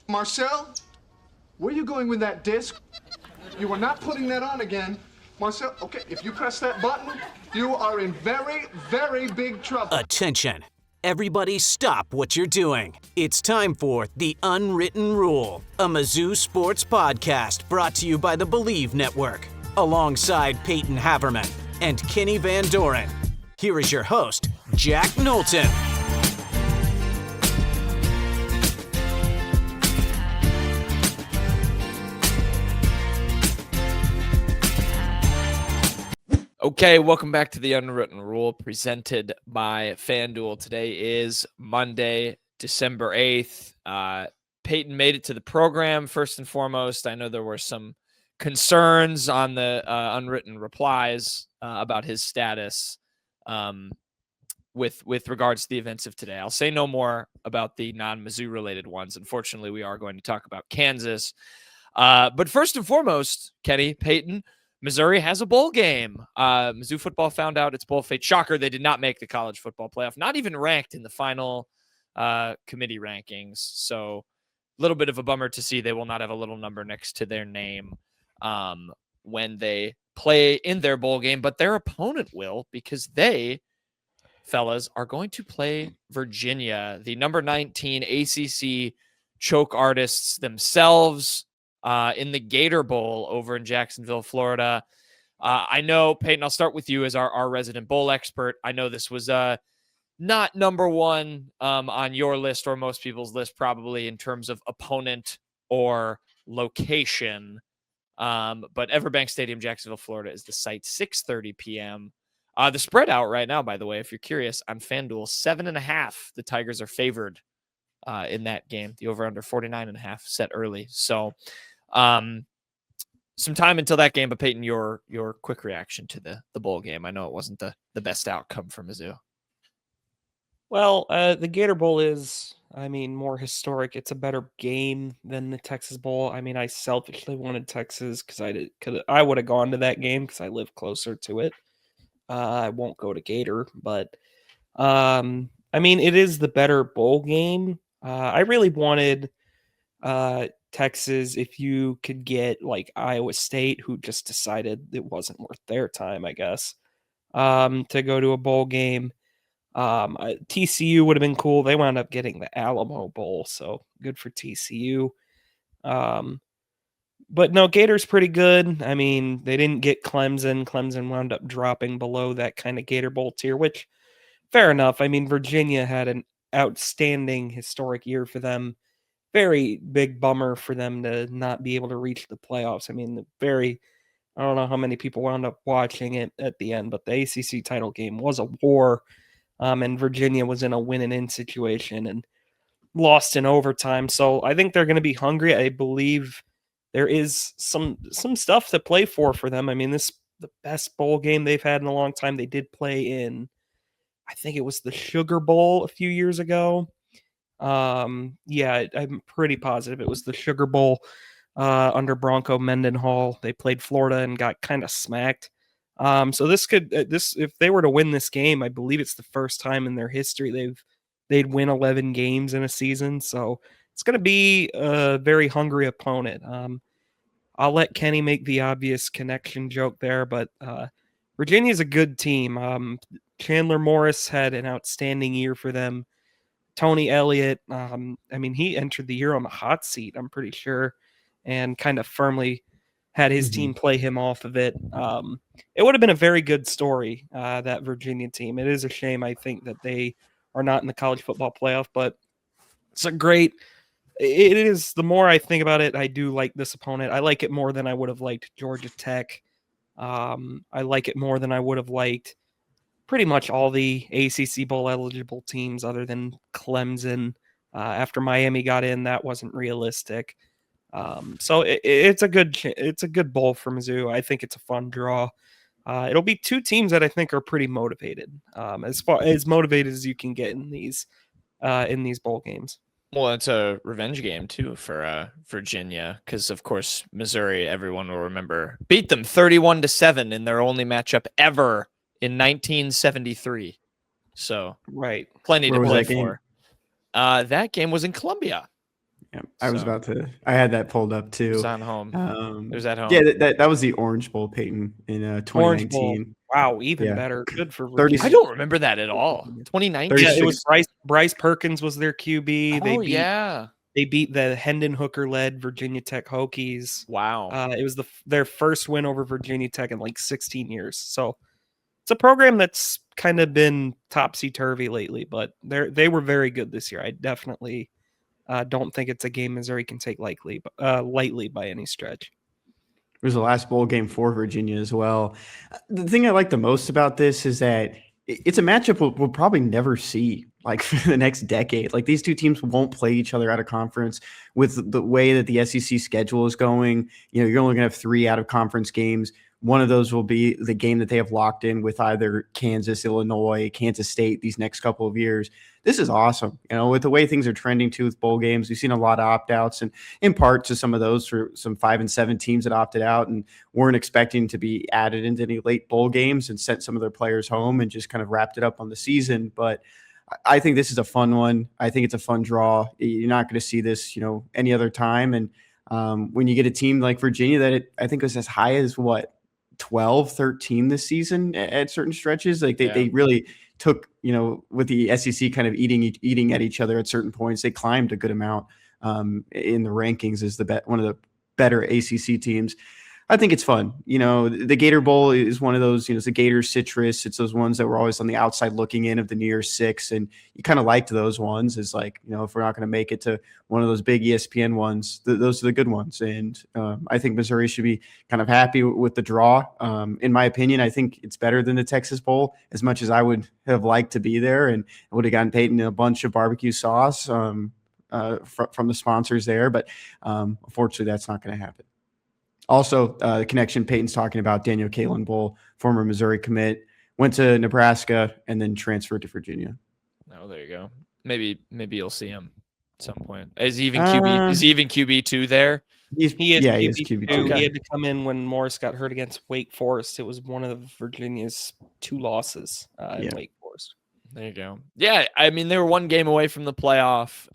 Marcel, where are you going with that disc? You are not putting that on again. Marcel, okay, if you press that button, you are in very, very big trouble. Attention. Everybody stop what you're doing. It's time for The Unwritten Rule, a Mizzou sports podcast brought to you by the Believe Network, alongside Payton Haverman and Kenny Van Doren. Here is your host, Jack Knowlton. Okay, welcome back to The Unwritten Rule, presented by FanDuel. Today is Monday, December 8th. Payton made it to the program, first and foremost. I know there were some concerns on the unwritten replies about his status with regards to the events of today. I'll say no more about the non-Mizzou related ones. Unfortunately, we are going to talk about Kansas. But first and foremost, Kenny, Payton, Missouri has a bowl game. Mizzou football found out its bowl fate. Shocker, they did not make the college football playoff, not even ranked in the final committee rankings. So a little bit of a bummer to see they will not have a little number next to their name when they play in their bowl game, but their opponent will, because they, fellas, are going to play Virginia, the number 19 ACC choke artists themselves, in the Gator Bowl over in Jacksonville, Florida. I know, Payton, I'll start with you as our resident bowl expert. I know this was not number one on your list or most people's list, probably, in terms of opponent or location. But Everbank Stadium, Jacksonville, Florida is the site, 6:30 p.m. The spread out right now, by the way, if you're curious, on FanDuel, 7.5. The Tigers are favored in that game. The over-under 49.5 set early. So some time until that game, but Payton, your quick reaction to the bowl game. I know it wasn't the best outcome for Mizzou. Well, the Gator Bowl is, more historic. It's a better game than the Texas Bowl. I selfishly wanted Texas because I would have gone to that game because I live closer to it. I won't go to Gator, but it is the better bowl game. I really wanted Texas, if you could get like Iowa State, who just decided it wasn't worth their time, I guess, to go to a bowl game. TCU would have been cool. They wound up getting the Alamo Bowl, so good for TCU. But no, Gator's pretty good. They didn't get Clemson. Clemson wound up dropping below that kind of Gator Bowl tier, which, fair enough. Virginia had an outstanding historic year for them. Very big bummer for them to not be able to reach the playoffs. I don't know how many people wound up watching it at the end, but the ACC title game was a war. And Virginia was in a win-and-in situation and lost in overtime. So I think they're going to be hungry. I believe there is some stuff to play for them. This is the best bowl game they've had in a long time. They did play in, I think it was the Sugar Bowl a few years ago. I'm pretty positive it was the Sugar Bowl under Bronco Mendenhall. They played Florida and got kind of smacked. So if they were to win this game, I believe it's the first time in their history they'd win 11 games in a season. So it's going to be a very hungry opponent. I'll let Kenny make the obvious connection joke there, but Virginia's a good team. Chandler Morris had an outstanding year for them. Tony Elliott, he entered the year on the hot seat, I'm pretty sure, and kind of firmly had his team play him off of it. It would have been a very good story, that Virginia team. It is a shame, I think, that they are not in the college football playoff, but it is, the more I think about it, I do like this opponent. I like it more than I would have liked Georgia Tech. I like it more than I would have liked pretty much all the ACC bowl eligible teams other than Clemson. After Miami got in, that wasn't realistic. So it's a good bowl for Mizzou. I think it's a fun draw. It'll be two teams that I think are pretty motivated, as motivated as you can get in these bowl games. Well, it's a revenge game too for Virginia, because of course Missouri, everyone will remember, beat them 31-7 in their only matchup ever in 1973. So right, plenty to play for. That game was in Columbia. Yeah, I was So, about to. I had that pulled up it too. was on home. It was at home. Yeah, that was the Orange Bowl, Peyton, in Orange Bowl. 2019. Wow, even Yeah. better. Good for 30 I Virginia. don't remember that at all. 2019. Yeah, it was 36. Bryce Perkins was their QB. Oh, yeah. They beat the Hendon Hooker led Virginia Tech Hokies. Wow. It was their first win over Virginia Tech in like 16 years. So it's a program that's kind of been topsy turvy lately, but they were very good this year. I definitely don't think it's a game Missouri can take lightly by any stretch. It was the last bowl game for Virginia as well. The thing I like the most about this is that it's a matchup we'll probably never see like for the next decade. Like these two teams won't play each other out of conference with the way that the SEC schedule is going. You know, you're only going to have 3 out of conference games. One of those will be the game that they have locked in with either Kansas, Illinois, Kansas State these next couple of years. This is awesome. You know, with the way things are trending too with bowl games, we've seen a lot of opt-outs, and in part to some of those for some 5 and 7 teams that opted out and weren't expecting to be added into any late bowl games and sent some of their players home and just kind of wrapped it up on the season. But I think this is a fun one. I think it's a fun draw. You're not going to see this, you know, any other time. And when you get a team like Virginia that I think was as high as 12, 13 this season at certain stretches. Like they really took, you know, with the SEC kind of eating at each other at certain points, they climbed a good amount in the rankings as one of the better ACC teams. I think it's fun. You know, the Gator Bowl is one of those, you know, it's the Gator citrus. It's those ones that were always on the outside looking in of the New Year's Six. And you kind of liked those ones. It's like, you know, if we're not going to make it to one of those big ESPN ones, those are the good ones. And I think Missouri should be kind of happy with the draw. In my opinion, I think it's better than the Texas Bowl, as much as I would have liked to be there and would have gotten Payton a bunch of barbecue sauce from the sponsors there. But unfortunately, that's not going to happen. Also, the connection Peyton's talking about, Daniel Kalen Bull, former Missouri commit, went to Nebraska and then transferred to Virginia. Oh, there you go. Maybe you'll see him at some point. Is he even QB? Is he even QB2 there? He is QB2. Okay. He had to come in when Morris got hurt against Wake Forest. It was one of Virginia's 2 losses in Wake Forest. There you go. Yeah, I mean, they were 1 game away from the playoff.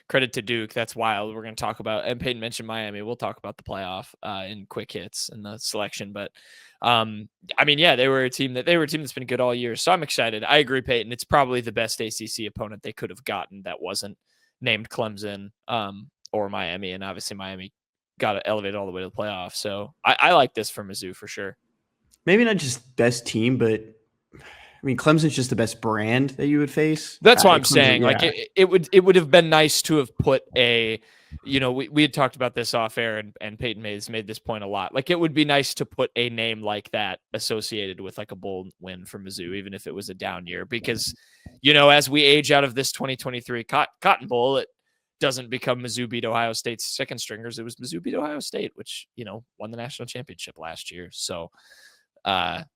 Credit to Duke. That's wild. We're going to talk about, and Peyton mentioned Miami. We'll talk about the playoff in quick hits and the selection. But I mean, yeah, they were a team that's been good all year. So I'm excited. I agree, Peyton. It's probably the best ACC opponent they could have gotten that wasn't named Clemson or Miami. And obviously Miami got elevated all the way to the playoff. So I like this for Mizzou for sure. Maybe not just best team, but I mean, Clemson's just the best brand that you would face. That's what I'm saying. Yeah. Like it would have been nice to have put a, you know, we had talked about this off air and Peyton has made this point a lot. Like it would be nice to put a name like that associated with like a bold win for Mizzou, even if it was a down year, because, you know, as we age out of this 2023 Cotton Bowl, it doesn't become Mizzou beat Ohio State's second stringers. It was Mizzou beat Ohio State, which, you know, won the national championship last year. So, that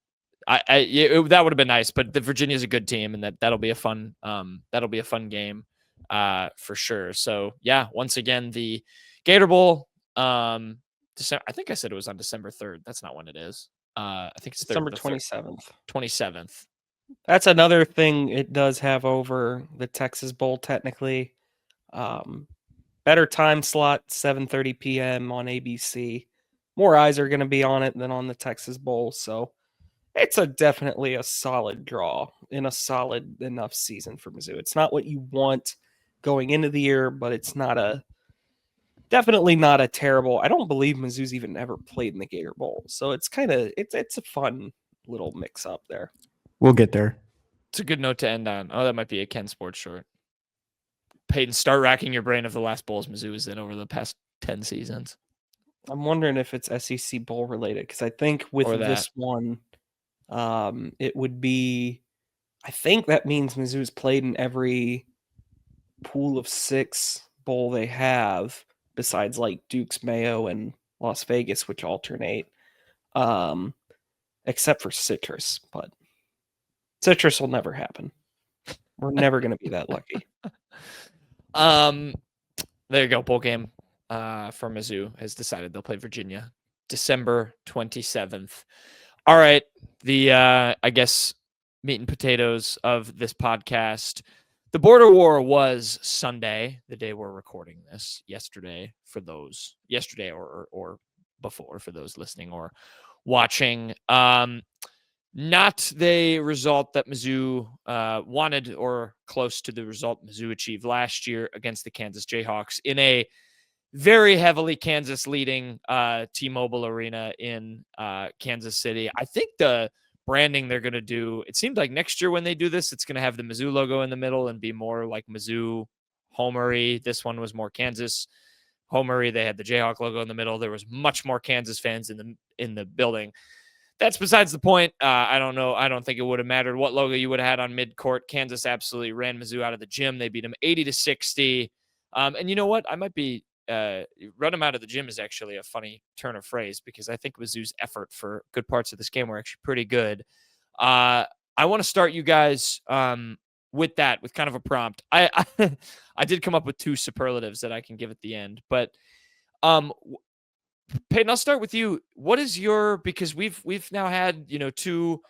would have been nice, but the Virginia's a good team, and that'll be a fun game for sure. So yeah, once again, the Gator Bowl, I think I said it was on December 3rd. That's not when it is. I think it's December 27th. 27th. That's another thing it does have over the Texas Bowl technically. Better time slot, 7:30 p.m. on ABC. More eyes are going to be on it than on the Texas Bowl, so it's definitely a solid draw in a solid enough season for Mizzou. It's not what you want going into the year, but it's definitely not a terrible. I don't believe Mizzou's even ever played in the Gator Bowl, so it's it's a fun little mix up there. We'll get there. It's a good note to end on. Oh, that might be a Ken Sports short. Peyton, start racking your brain of the last bowls Mizzou is in over the past 10 seasons. I'm wondering if it's SEC Bowl related, because I think with this one, it would be, I think that means Mizzou's played in every pool of 6 bowl they have, besides like Duke's, Mayo, and Las Vegas, which alternate, except for Citrus. But Citrus will never happen. We're never going to be that lucky. There you go. Bowl game for Mizzou has decided they'll play Virginia December 27th. All right. The, I guess, meat and potatoes of this podcast. The border war was Sunday, the day we're recording this, yesterday or before for those listening or watching. Not the result that Mizzou wanted or close to the result Mizzou achieved last year against the Kansas Jayhawks in a very heavily Kansas leading T-Mobile Arena in Kansas City. I think the branding they're going to do, it seemed like next year when they do this, it's going to have the Mizzou logo in the middle and be more like Mizzou Homery. This one was more Kansas Homery. They had the Jayhawk logo in the middle. There was much more Kansas fans in the building. That's besides the point. I don't know. I don't think it would have mattered what logo you would have had on midcourt. Kansas absolutely ran Mizzou out of the gym. They beat them 80-60. And you know what? I might be run them out of the gym is actually a funny turn of phrase because I think Mizzou's effort for good parts of this game were actually pretty good. I want to start you guys with kind of a prompt. I did come up with 2 superlatives that I can give at the end, but Payton, I'll start with you. What is because we've now had 2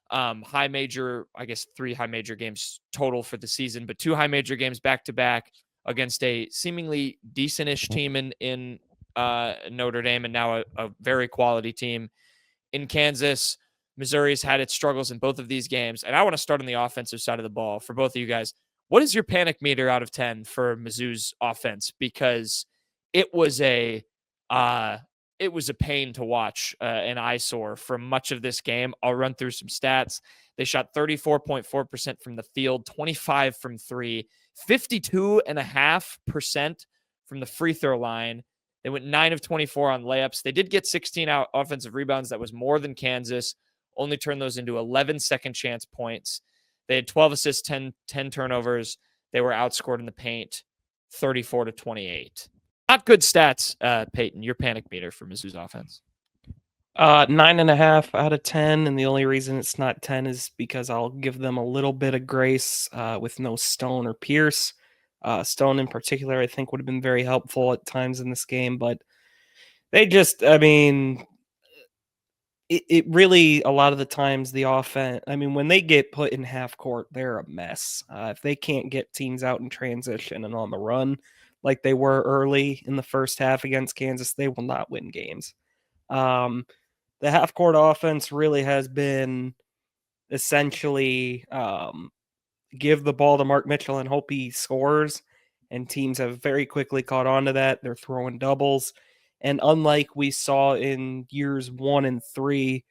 high major, I guess 3 high major games total for the season, but 2 high major games back to back against a seemingly decent-ish team in Notre Dame and now a very quality team in Kansas. Missouri's had its struggles in both of these games. And I want to start on the offensive side of the ball for both of you guys. What is your panic meter out of 10 for Mizzou's offense? Because it was a pain to watch, an eyesore for much of this game. I'll run through some stats. They shot 34.4% from the field, 25 from 3, 52.5% from the free throw line. They went 9 of 24 on layups. They did get 16 offensive rebounds. That was more than Kansas. Only turned those into 11 second chance points. They had 12 assists, 10 turnovers. They were outscored in the paint 34-28. Not good stats, Payton. Your panic meter for Mizzou's offense. 9.5 out of 10, and the only reason it's not 10 is because I'll give them a little bit of grace with no Stone or Pierce. Stone in particular, I think, would have been very helpful at times in this game, but they just, it really, a lot of the times, the offense, when they get put in half court, they're a mess. If they can't get teams out in transition and on the run like they were early in the first half against Kansas, they will not win games. The half-court offense really has been essentially give the ball to Mark Mitchell and hope he scores, and teams have very quickly caught on to that. They're throwing doubles, and unlike we saw in years 1 and 3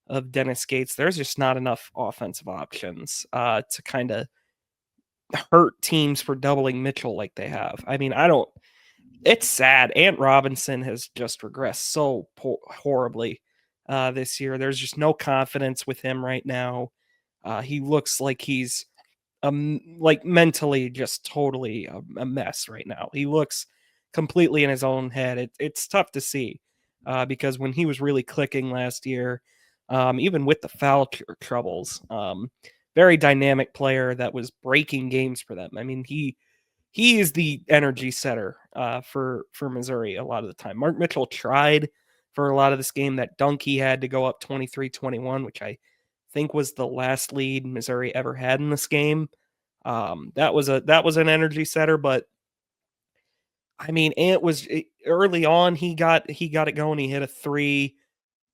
of Dennis Gates, there's just not enough offensive options to kind of hurt teams for doubling Mitchell like they have. It's sad. Ant Robinson has just regressed so horribly this year. There's just no confidence with him right now. He looks like he's mentally just totally a mess right now. He looks completely in his own head. It's tough to see because when he was really clicking last year, even with the foul troubles, very dynamic player that was breaking games for them. He is the energy setter for Missouri a lot of the time. Mark Mitchell tried for a lot of this game. That dunk he had to go up 23-21, which I think was the last lead Missouri ever had in this game. That was an energy setter, but Ant was early on. He got it going. He hit a 3.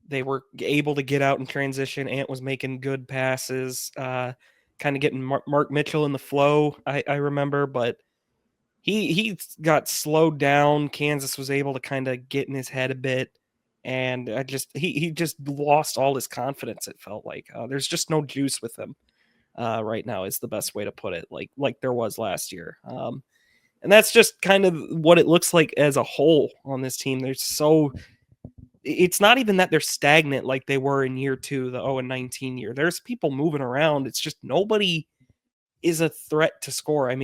They were able to get out in transition. Ant was making good passes, kind of getting Mark Mitchell in the flow. I remember, but he got slowed down. Kansas was able to kind of get in his head a bit, and he just lost all his confidence. It felt like there's just no juice with him right now. Is the best way to put it. Like there was last year, and that's just kind of what it looks like as a whole on this team. It's not even that they're stagnant like they were in year 2, the 0-19 year. There's people moving around. It's just nobody is a threat to score.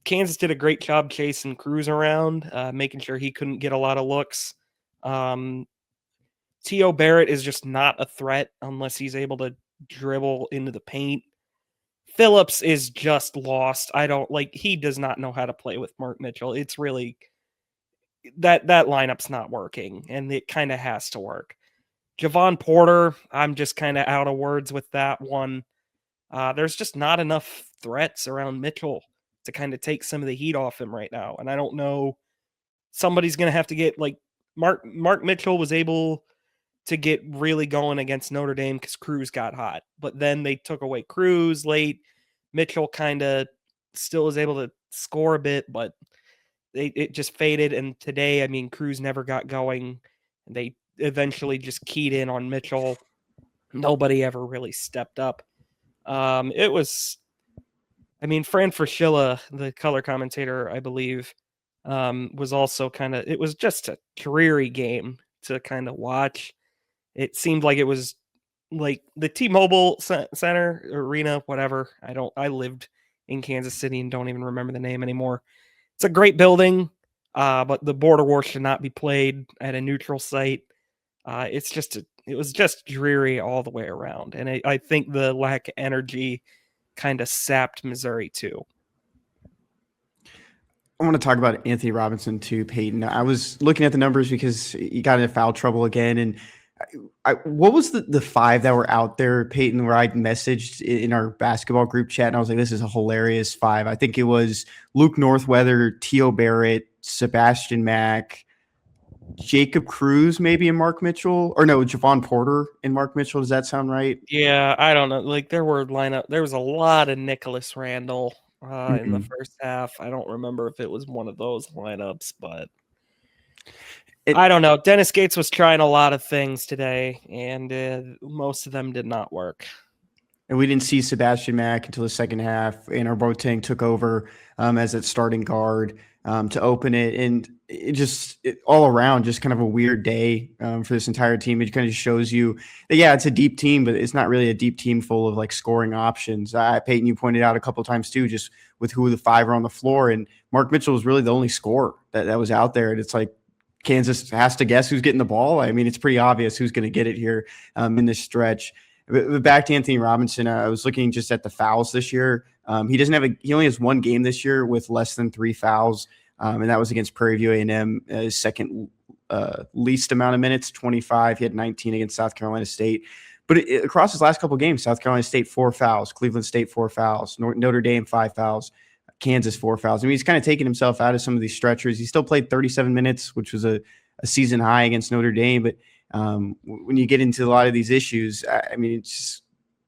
Kansas did a great job chasing Cruz around, making sure he couldn't get a lot of looks. T.O. Barrett is just not a threat unless he's able to dribble into the paint. Phillips is just lost. He does not know how to play with Mark Mitchell. It's really that lineup's not working, and it kind of has to work. Javon Porter, I'm just kind of out of words with that one. There's just not enough threats around Mitchell to kind of take some of the heat off him right now. And I don't know, somebody's going to have to get like Mark Mitchell was able to get really going against Notre Dame because Cruz got hot, but then they took away Cruz late. Mitchell kind of still was able to score a bit, but it just faded. And today, I mean, Cruz never got going. They eventually just keyed in on Mitchell. Nobody ever really stepped up. It was, I mean, Fran Fraschilla, the color commentator, I believe, was also it was just a dreary game to kind of watch. It seemed like it was like the T-Mobile Center, Arena, whatever. I lived in Kansas City and don't even remember the name anymore. It's a great building, but the border war should not be played at a neutral site. It was just dreary all the way around. And I think the lack of energy kind of sapped Missouri too. I want to talk about Anthony Robinson too, Payton. I was looking at the numbers because he got into foul trouble again. And what was the five that were out there, Payton, where I messaged in our basketball group chat, and I was like, this is a hilarious five. I think it was Luke Northweather, Tio Barrett, Sebastian Mack, Jacob Cruz, maybe, and Mark Mitchell. Or no, Javon Porter and Mark Mitchell. Does that sound right? Yeah, I don't know. Like there was a lot of Nicholas Randall in the first half. I don't remember if it was one of those lineups, but I don't know. Dennis Gates was trying a lot of things today, and most of them did not work. And we didn't see Sebastian Mack until the second half, and our Boateng took over as its starting guard to open it. And it all around, just kind of a weird day for this entire team. It kind of shows you that, yeah, it's a deep team, but it's not really a deep team full of like scoring options. Peyton, you pointed out a couple of times too, just with who the five are on the floor. And Mark Mitchell was really the only scorer that was out there. And it's like, Kansas has to guess who's getting the ball. I mean, it's pretty obvious who's going to get it here in this stretch. But back to Anthony Robinson, I was looking just at the fouls this year. He only has one game this year with less than 3 fouls, and that was against Prairie View A&M, his second least amount of minutes, 25. He had 19 against South Carolina State. But across his last couple of games, South Carolina State 4 fouls, Cleveland State 4 fouls, Notre Dame 5 fouls. Kansas 4 fouls. I mean, he's kind of taken himself out of some of these stretchers. He still played 37 minutes, which was a season high against Notre Dame. But when you get into a lot of these issues, I mean, it's just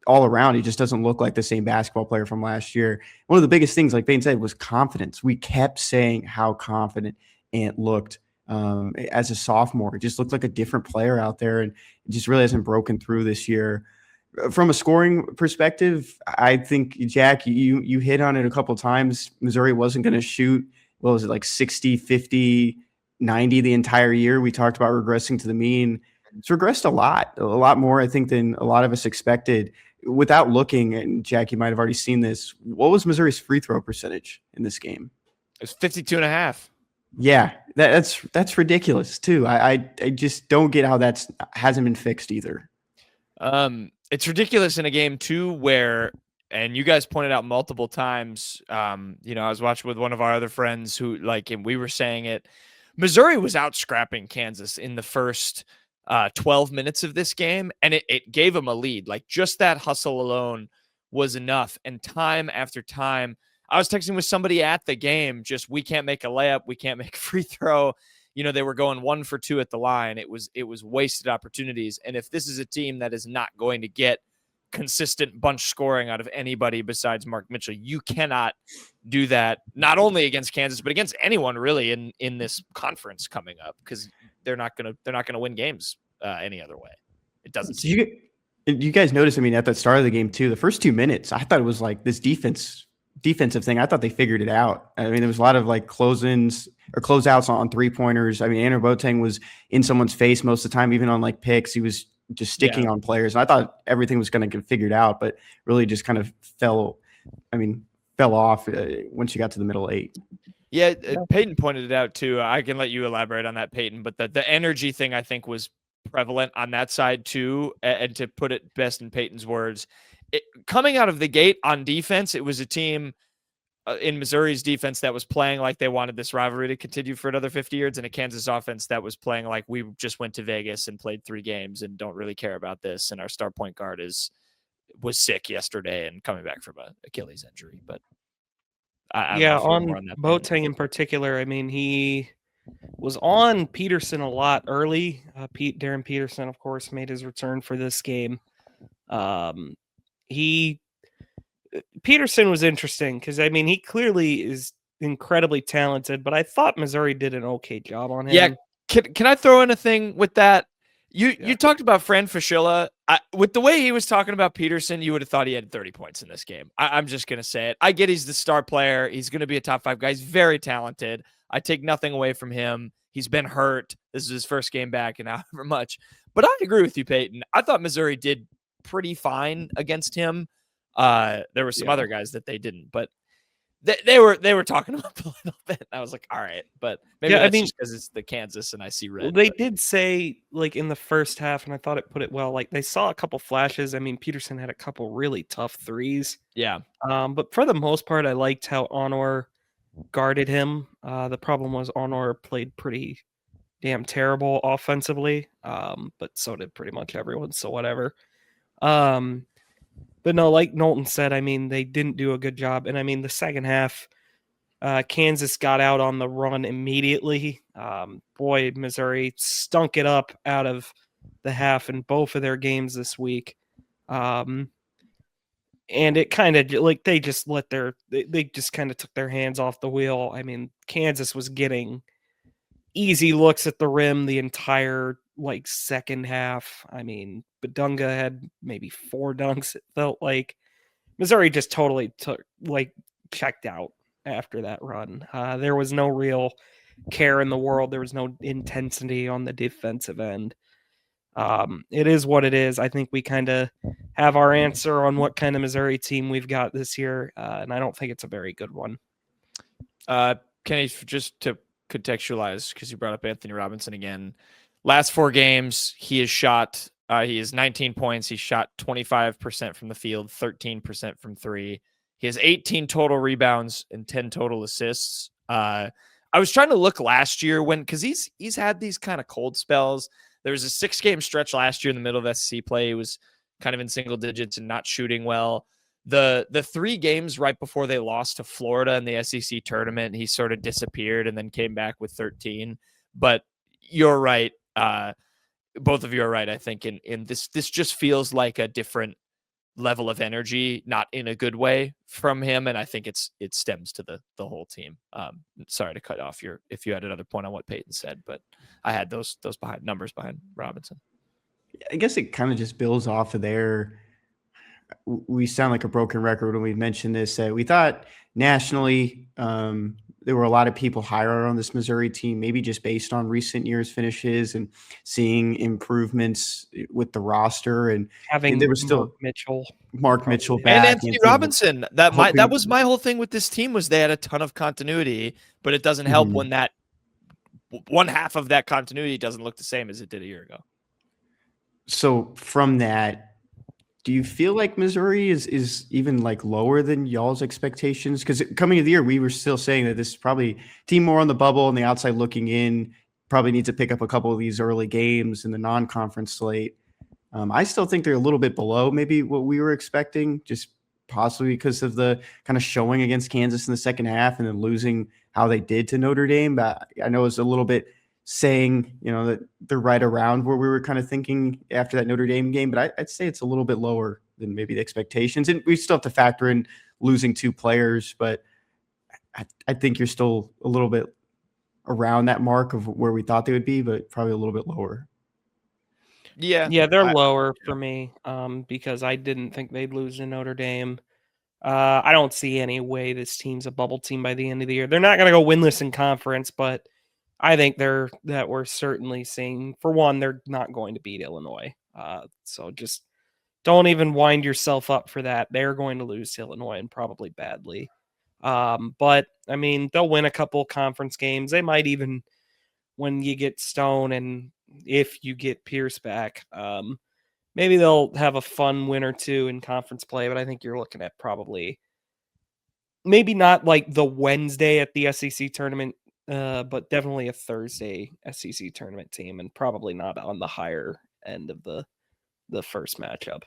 all around. He just doesn't look like the same basketball player from last year. One of the biggest things, like Payton said, was confidence. We kept saying how confident Ant looked as a sophomore. It just looked like a different player out there, and it just really hasn't broken through this year. From a scoring perspective, I think, Jack, you hit on it a couple of times. Missouri wasn't going to shoot, what was it, like 60, 50, 90 the entire year. We talked about regressing to the mean. It's regressed a lot more, I think, than a lot of us expected. Without looking, and Jack, you might have already seen this, what was Missouri's free throw percentage in this game? It was 52.5. Yeah, that's ridiculous, too. I just don't get how that hasn't been fixed either. It's ridiculous in a game too, where, and you guys pointed out multiple times, I was watching with one of our other friends who, and we were saying it, Missouri was out scrapping Kansas in the first 12 minutes of this game, and it gave them a lead. Like, just that hustle alone was enough. And time after time, I was texting with somebody at the game, just, we can't make a layup, we can't make a free throw. They were going 1 for 2 at the line. It was wasted opportunities. And if this is a team that is not going to get consistent bunch scoring out of anybody besides Mark Mitchell, you cannot do that, not only against Kansas, but against anyone really in this conference coming up, because they're not gonna win games any other way. It doesn't. So you guys notice, I mean, at the start of the game too, the first 2 minutes, I thought it was like this defensive thing. I thought they figured it out. I mean, there was a lot of like close-ins or closeouts on 3-pointers. I mean, Andrew Boateng was in someone's face most of the time, even on like picks. He was just sticking on players. And I thought everything was going to get figured out, but really just kind of fell off once you got to the middle 8. Yeah, Payton pointed it out too. I can let you elaborate on that, Payton, but the energy thing, I think, was prevalent on that side too. And to put it best in Payton's words, coming out of the gate on defense, it was a team in Missouri's defense that was playing like they wanted this rivalry to continue for another 50 years, and a Kansas offense that was playing like we just went to Vegas and played 3 games and don't really care about this, and our star point guard is was sick yesterday and coming back from a Achilles injury. But I don't know Yeah, if you have more on on that. Boateng in particular, I mean, he was on Peterson a lot early. Darren Peterson, of course, made his return for this game. Peterson was interesting because, I mean, he clearly is incredibly talented, but I thought Missouri did an okay job on him. Yeah, can I throw in a thing with that? You Yeah. talked about Fran Fraschilla. With the way he was talking about Peterson, you would have thought he had 30 points in this game. I'm just going to say it. I get he's the star player. He's going to be a top 5 guy. He's very talented. I take nothing away from him. He's been hurt. This is his first game back in however much. But I agree with you, Payton. I thought Missouri did pretty fine against him. There were some other guys that they didn't, but they were talking about a little bit. I was like, all right, but maybe that's just because it's the Kansas and I see red. Well, they did say, like, in the first half, and I thought it put it well, like, they saw a couple flashes. I mean, Peterson had a couple really tough threes. Yeah. But for the most part, I liked how Honor guarded him. The problem was Honor played pretty damn terrible offensively, but so did pretty much everyone, so whatever. But no, like Knowlton said, I mean, they didn't do a good job. And I mean, the second half, Kansas got out on the run immediately. Boy, Missouri stunk it up out of the half in both of their games this week. And it kind of like they just kind of took their hands off the wheel. I mean, Kansas was getting easy looks at the rim the entire like second half. I mean, Badunga had maybe 4 dunks. It felt like Missouri just totally checked out after that run. There was no real care in the world. There was no intensity on the defensive end. It is what it is. I think we kind of have our answer on what kind of Missouri team we've got this year, and I don't think it's a very good one. Kenny, just to contextualize, because you brought up Anthony Robinson again, last 4 games he has shot he has 19 points. He shot 25% from the field, 13% from 3. He has 18 total rebounds and 10 total assists. I was trying to look last year because he's had these kind of cold spells. There was a 6-game stretch last year in the middle of SEC play. He was kind of in single digits and not shooting well. The 3 games right before they lost to Florida in the SEC tournament, he sort of disappeared and then came back with 13. But you're right. Both of you are right. I think in this just feels like a different level of energy, not in a good way from him. And I think it stems to the whole team. Sorry to cut off if you had another point on what Payton said, but I had those numbers behind Robinson. I guess it kind of just builds off of there. We sound like a broken record when we mentioned this. We thought nationally there were a lot of people higher on this Missouri team, maybe just based on recent years finishes and seeing improvements with the roster. And having there was still Mark Mitchell back. And Anthony Robinson. That was my whole thing with this team was they had a ton of continuity, but it doesn't help when that one half of that continuity doesn't look the same as it did a year ago. So from that, do you feel like Missouri is even like lower than y'all's expectations? Because coming into the year, we were still saying that this is probably team more on the bubble and the outside looking in, probably needs to pick up a couple of these early games in the non-conference slate. I still think they're a little bit below maybe what we were expecting, just possibly because of the kind of showing against Kansas in the second half and then losing how they did to Notre Dame. But I know it's a little bit saying, that they're right around where we were kind of thinking after that Notre Dame game, but I'd say it's a little bit lower than maybe the expectations. And we still have to factor in losing 2 players, but I think you're still a little bit around that mark of where we thought they would be, but probably a little bit lower. Yeah, they're lower for me because I didn't think they'd lose to Notre Dame. I don't see any way this team's a bubble team by the end of the year. They're not going to go winless in conference, but I think we're certainly seeing, for one, they're not going to beat Illinois. So just don't even wind yourself up for that. They're going to lose to Illinois and probably badly. But I mean, they'll win a couple conference games. They might even, when you get Stone and if you get Pierce back, maybe they'll have a fun win or 2 in conference play. But I think you're looking at probably maybe not like the Wednesday at the SEC tournament, but definitely a Thursday SEC tournament team, and probably not on the higher end of the first matchup.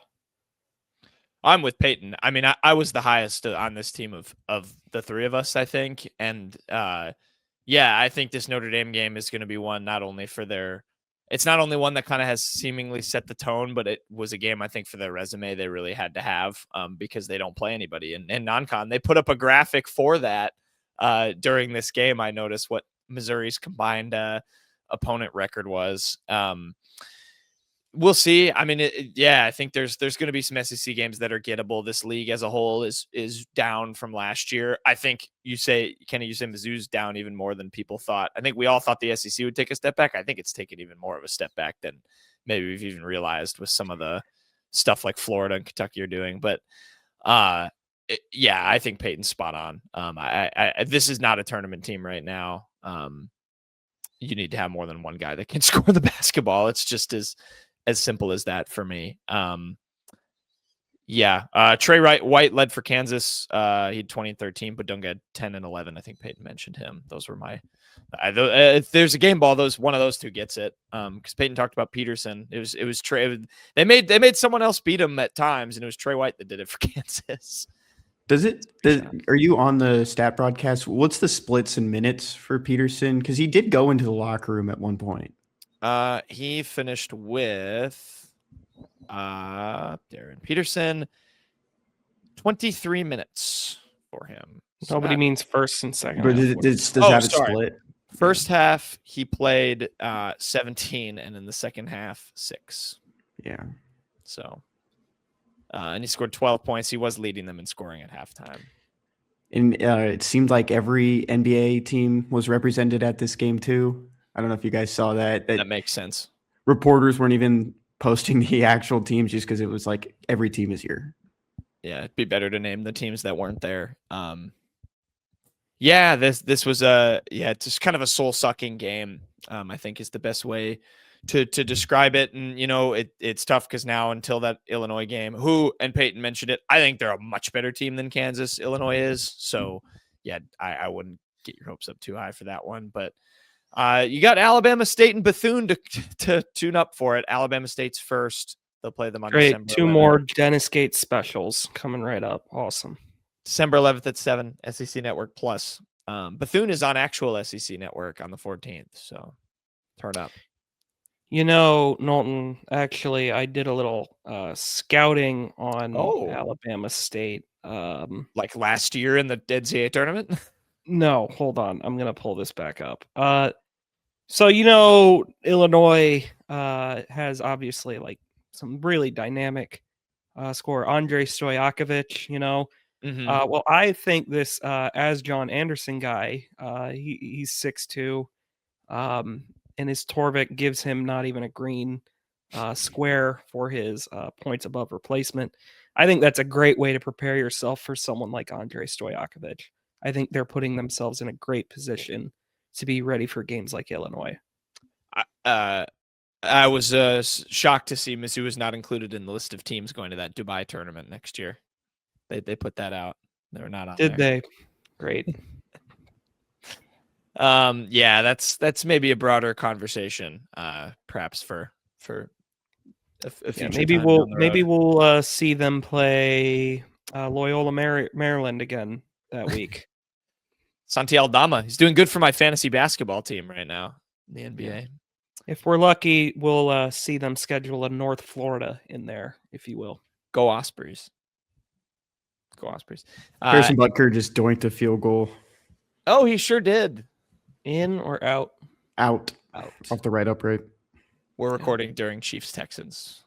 I'm with Payton. I mean, I was the highest on this team of the three of us, I think. And yeah, I think this Notre Dame game is going to be one not only for their – it's not only one that kind of has seemingly set the tone, but it was a game, I think, for their resume they really had to have because they don't play anybody in non-con. They put up a graphic for that during this game. I noticed what Missouri's combined opponent record was. We'll see. I mean, I think there's going to be some SEC games that are gettable. This league as a whole is down from last year. I think Kenny, you say Mizzou's down even more than people thought. I think we all thought the SEC would take a step back. I think it's taken even more of a step back than maybe we've even realized with some of the stuff like Florida and Kentucky are doing. But I think Peyton's spot on. This is not a tournament team right now. You need to have more than one guy that can score the basketball. It's just as simple as that for me. Trey White led for Kansas. He had 20 and 13, but Dunga had 10 and 11. I think Peyton mentioned him. Those were if there's a game ball, one of those two gets it. Because Peyton talked about Peterson. It was Trey. They made someone else beat him at times, and it was Trey White that did it for Kansas. Are you on the stat broadcast? What's the splits and minutes for Peterson? Because he did go into the locker room at one point. He finished with Darren Peterson, 23 minutes for him. So Nobody means first and second. But does have it split? First half, he played 17, and in the second half, 6. Yeah. So, and he scored 12 points. He was leading them in scoring at halftime. And it seemed like every NBA team was represented at this game too. I don't know if you guys saw that. That makes sense. Reporters weren't even posting the actual teams just because it was like every team is here. Yeah, it'd be better to name the teams that weren't there. This was just kind of a soul-sucking game. I think is the best way to describe it. And it's tough because now until that Illinois game, and Peyton mentioned it, I think they're a much better team than Kansas. Illinois is. So yeah, I wouldn't get your hopes up too high for that one, but. You got Alabama State and Bethune to tune up for it. Alabama State's first. They'll play them on December 11th. 2 more Dennis Gates specials coming right up. Awesome. December 11th at 7, SEC Network Plus. Bethune is on actual SEC Network on the 14th, so turn up. Knowlton, actually, I did a little scouting on Alabama State. Like last year in the NCAA tournament? No, hold on. I'm going to pull this back up. So, Illinois has obviously like some really dynamic scorer, Andre Stojakovic, Mm-hmm. Well, I think this as John Anderson guy, he's 6'2", and his Torvik gives him not even a green square for his points above replacement. I think that's a great way to prepare yourself for someone like Andre Stojakovic. I think they're putting themselves in a great position to be ready for games like Illinois. I was shocked to see Mizzou was not included in the list of teams going to that Dubai tournament next year. They put that out. They were not on there. Did they? Great. That's maybe a broader conversation, perhaps for a future maybe we'll see them play Loyola Maryland again that week. Santi Aldama. He's doing good for my fantasy basketball team right now in the NBA. If we're lucky, we'll see them schedule a North Florida in there, if you will. Go Ospreys. Go Ospreys. Harrison Butker just doinked a field goal. Oh, he sure did. In or out? Out. Off the right upright. We're recording during Chiefs-Texans.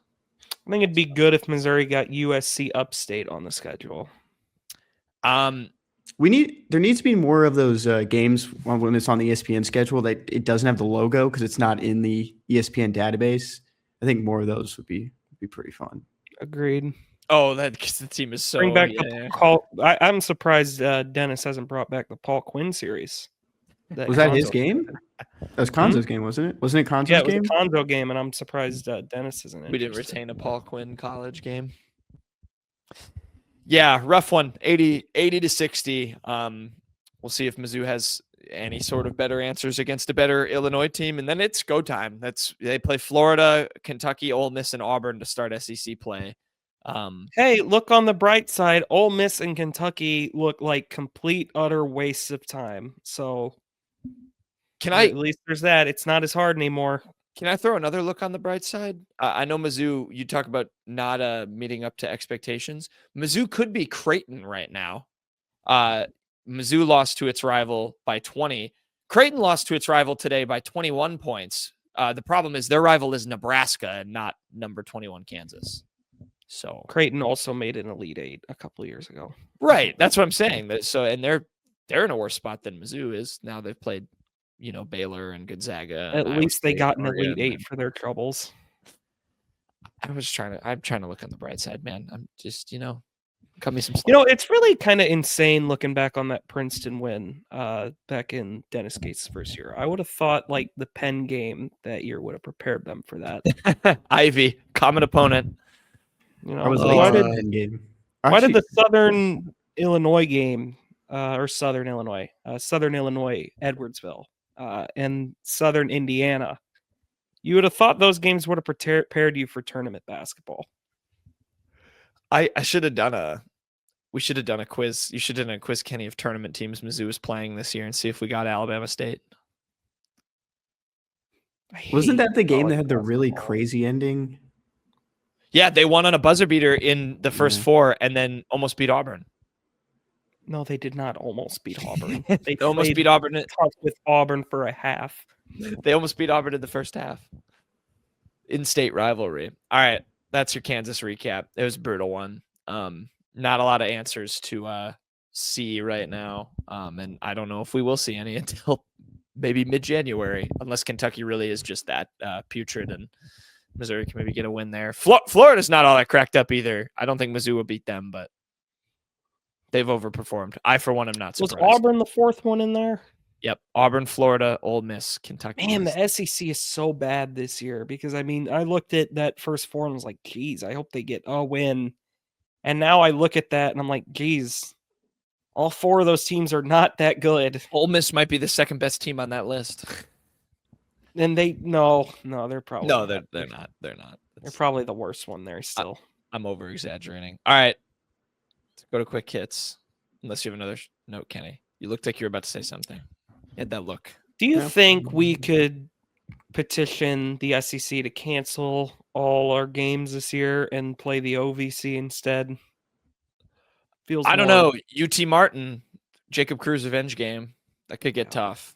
I think it'd be good if Missouri got USC Upstate on the schedule. There needs to be more of those games when it's on the ESPN schedule that it doesn't have the logo because it's not in the ESPN database. I think more of those would be pretty fun. Agreed. Oh, because the team is so. Bring back the Paul. I'm surprised Dennis hasn't brought back the Paul Quinn series. Was that his game? That was Konzo's game, wasn't it? Wasn't it Konzo's game? Yeah, it was a Konzo game, and I'm surprised Dennis isn't. We didn't retain a Paul Quinn college game. Yeah, rough one. 80 to 60. We'll see if Mizzou has any sort of better answers against a better Illinois team, and then it's go time. They play Florida, Kentucky, Ole Miss, and Auburn to start SEC play. Hey, look on the bright side. Ole Miss and Kentucky look like complete, utter wastes of time. So at least there's that. It's not as hard anymore. Can I throw another look on the bright side? I know Mizzou, you talk about not meeting up to expectations. Mizzou could be Creighton right now. Mizzou lost to its rival by 20. Creighton lost to its rival today by 21 points. The problem is their rival is Nebraska and not number 21 Kansas. So Creighton also made an Elite Eight a couple of years ago. Right. That's what I'm saying. And they're in a worse spot than Mizzou is. Now they've played, Baylor and Gonzaga. At and least they State got and an Elite Oregon. Eight for their troubles. I'm trying to look on the bright side, man. I'm just, cut me some slack. It's really kind of insane looking back on that Princeton win back in Dennis Gates' first year. I would have thought like the Penn game that year would have prepared them for that. Ivy, common opponent. I was why late did, to the game. why did Actually, the Southern Illinois game Southern Illinois, Edwardsville, and Southern Indiana, you would have thought those games would have prepared you for tournament basketball. I should have done we should have done a quiz. You should have done a quiz, Kenny, of tournament teams Mizzou is playing this year and see if we got Alabama State. wasn't that the game that had the really crazy ending? Yeah, they won on a buzzer beater in the first four and then almost beat Auburn. No, they did not almost beat Auburn. They almost beat Auburn. With Auburn for a half. They almost beat Auburn in the first half. In-state rivalry. All right, that's your Kansas recap. It was a brutal one. Not a lot of answers to see right now, and I don't know if we will see any until maybe mid-January, unless Kentucky really is just that putrid and Missouri can maybe get a win there. Florida's not all that cracked up either. I don't think Mizzou will beat them, but they've overperformed. I, for one, am not surprised. Was Auburn the fourth one in there? Yep. Auburn, Florida, Ole Miss, Kentucky. Man, the SEC is so bad this year because, I looked at that first four and was like, geez, I hope they get a win. And now I look at that and I'm like, geez, all four of those teams are not that good. Ole Miss might be the second best team on that list. And they're probably they're not. They're probably the worst one there still. I'm over exaggerating. All right, let's go to quick hits. Unless you have another note, Kenny. You looked like you were about to say something. You had that look. Do you think we could petition the SEC to cancel all our games this year and play the OVC instead? I don't know. UT Martin, Jacob Cruz revenge game. That could get tough.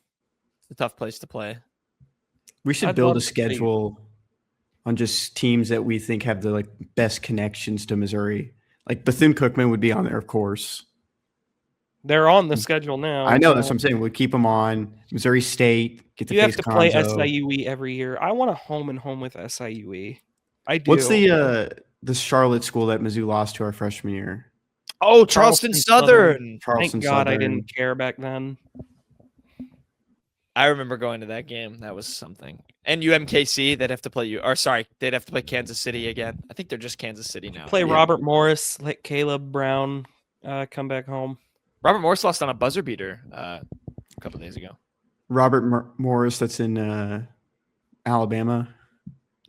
It's a tough place to play. We should build a schedule on just teams that we think have the best connections to Missouri. Like Bethune-Cookman would be on there, of course. They're on the schedule now. I know, that's what I'm saying. We'll keep them on. Missouri State, get to face have to play Conzo. SIUE every year. I want a home and home with SIUE. I do. What's the Charlotte school that Mizzou lost to our freshman year? Oh, Charleston Southern. Charleston Thank God Southern. I didn't care back then. I remember going to that game. That was something. And UMKC, they'd have to play they'd have to play Kansas City again. I think they're just Kansas City now. Play Robert Morris, let Caleb Brown come back home. Robert Morris lost on a buzzer beater a couple days ago. Robert Morris, that's in Alabama.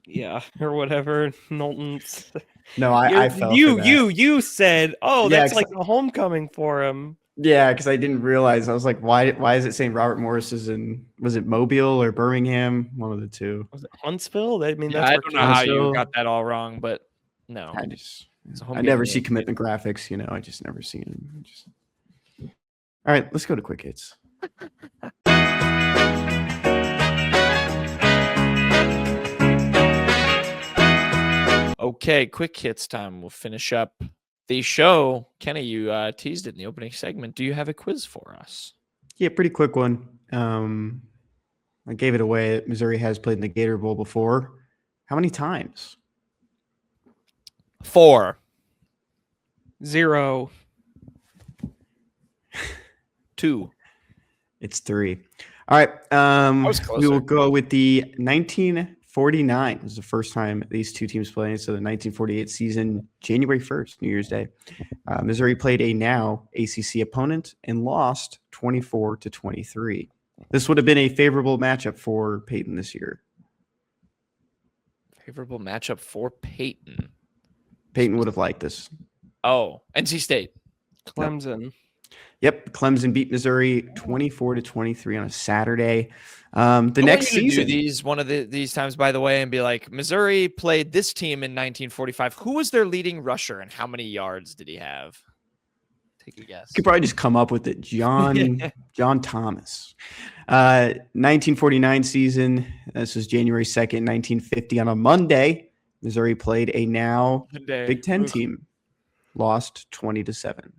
Yeah, or whatever. Knowlton's. No, I fell for that. You said, Yeah, that's like a homecoming for him. Yeah, because I didn't realize. I was like, why is it saying Robert Morris is in, was it Mobile or Birmingham? One of the two. Was it Huntsville? I mean, I don't know how you got that all wrong, but no. I never see commitment graphics, I just never see them. All right, let's go to quick hits. Okay, quick hits time. We'll finish up the show. Kenny, you teased it in the opening segment. Do you have a quiz for us? Yeah, pretty quick one. I gave it away. Missouri has played in the Gator Bowl before. How many times? 4. 0. 2. It's 3. All right. We will go with the 1949. It was the first time these two teams played. So the 1948 season, January 1st, New Year's Day. Missouri played a now ACC opponent and lost 24-23. This would have been a favorable matchup for Payton this year. Favorable matchup for Payton. Payton would have liked this. Oh, NC State. Clemson. Yep, Clemson beat Missouri 24-23 on a Saturday. The I next want you to season, do these these times, by the way, and be like, Missouri played this team in 1945. Who was their leading rusher, and how many yards did he have? Take a guess. you could probably just come up with it. John Thomas. 1949 season. This was January 2nd, 1950. On a Monday, Missouri played a now Big Ten team. Lost 20-7.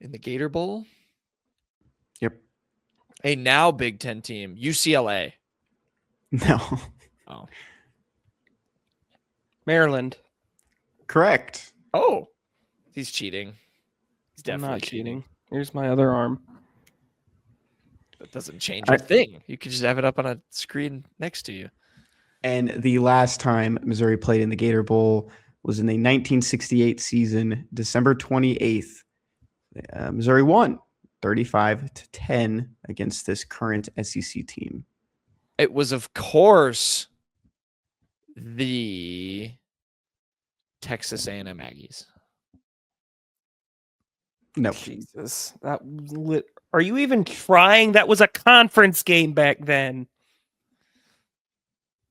In the Gator Bowl? Yep. A now Big Ten team. UCLA. No. Oh. Maryland. Correct. Oh. He's cheating. He's I'm definitely not cheating. Here's my other arm. That doesn't change a thing. You could just have it up on a screen next to you. And the last time Missouri played in the Gator Bowl was in the 1968 season, December 28th. Missouri won 35-10 against this current SEC team. It was, of course, the Texas A&M Aggies. No. Jesus. Are you even trying? That was a conference game back then.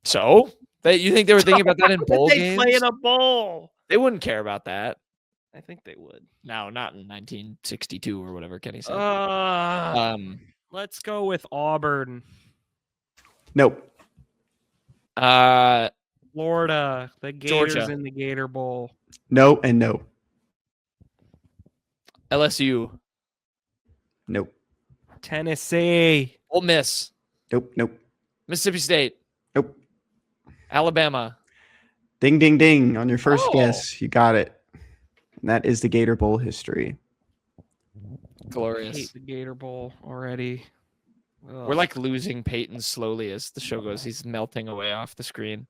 So? You think they were thinking about that in bowl they games? play in a bowl. They wouldn't care about that. I think they would. No, not in 1962 or whatever Kenny said. Let's go with Auburn. Nope. Florida. The Gators Georgia. in the Gator Bowl. No and no. LSU. Nope. Tennessee. Ole Miss. Nope. Nope. Mississippi State. Nope. Alabama. Ding, ding, ding. On your first Oh. guess, you got it. And that is the Gator Bowl history. I Glorious. hate the Gator Bowl already. Ugh. We're like losing Payton slowly as the show goes. He's melting away off the screen.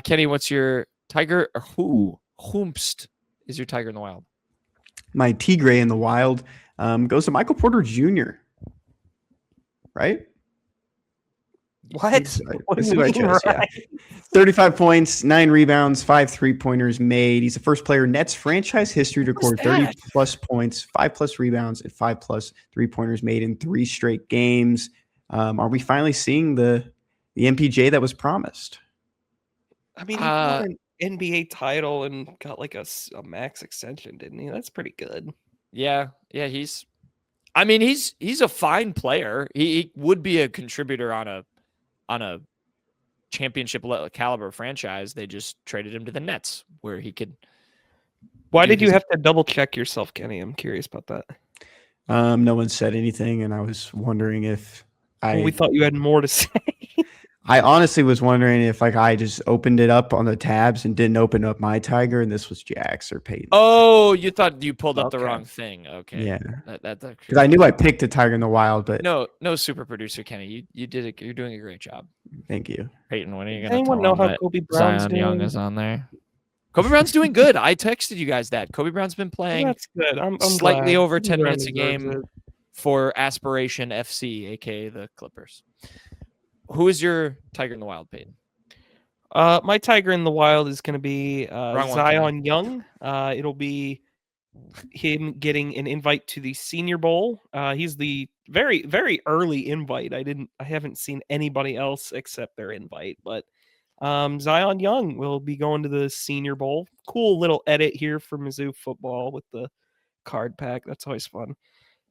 Kenny, what's your tiger? Or whomst is your tiger in the wild? My Tigre in the wild goes to Michael Porter Jr. Right? What? Let's see What do what you I mean, chose, yeah. right? 35 points, 9 rebounds, 5 3-pointers made. He's the first player in Nets franchise history to record 30-plus points, 5-plus rebounds, and 5-plus 3-pointers made in 3 straight games. Are we finally seeing the MPJ that was promised? I mean, he won an NBA title and got like a max extension, didn't he? That's pretty good. Yeah. He's a fine player. He would be a contributor on a championship caliber franchise. They just traded him to the Nets where he could. Why did you have to double check yourself, Kenny? I'm curious about that. No one said anything, and I was wondering if We thought you had more to say. I honestly was wondering if I just opened it up on the tabs and didn't open up my tiger, and this was Jax or Payton. Oh, you thought you pulled up the Okay. wrong thing. Okay. Yeah. That's Because I knew I picked a tiger in the wild, but no super producer Kenny. You did it. You're doing a great job. thank you. Peyton, when are you Does gonna anyone tell know him how that Kobe Brown's Zion Young doing? is on there? Kobe Brown's doing good. I texted you guys that. Kobe Brown's been playing That's good. I'm slightly glad. over Kobe 10 Brown minutes a deserves game it. for Aspiration FC, aka the Clippers. Who is your tiger in the wild, Peyton? My tiger in the wild is going to be one, Zion Young. It'll be him getting an invite to the Senior Bowl. He's the very, very early invite. I haven't seen anybody else accept their invite, but Zion Young will be going to the Senior Bowl. Cool little edit here for Mizzou football with the card pack. That's always fun.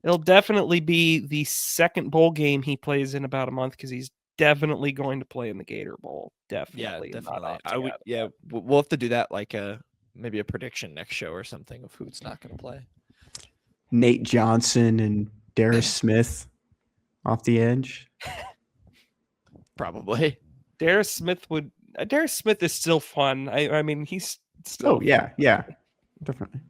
It'll definitely be the second bowl game he plays in about a month because he's definitely going to play in the Gator Bowl. Definitely. We'll have to do that like maybe a prediction next show or something of who's not going to play. Nate Johnson and Darius Smith off the edge. Probably. Darius Smith is still fun. I mean, he's still. Oh yeah, definitely.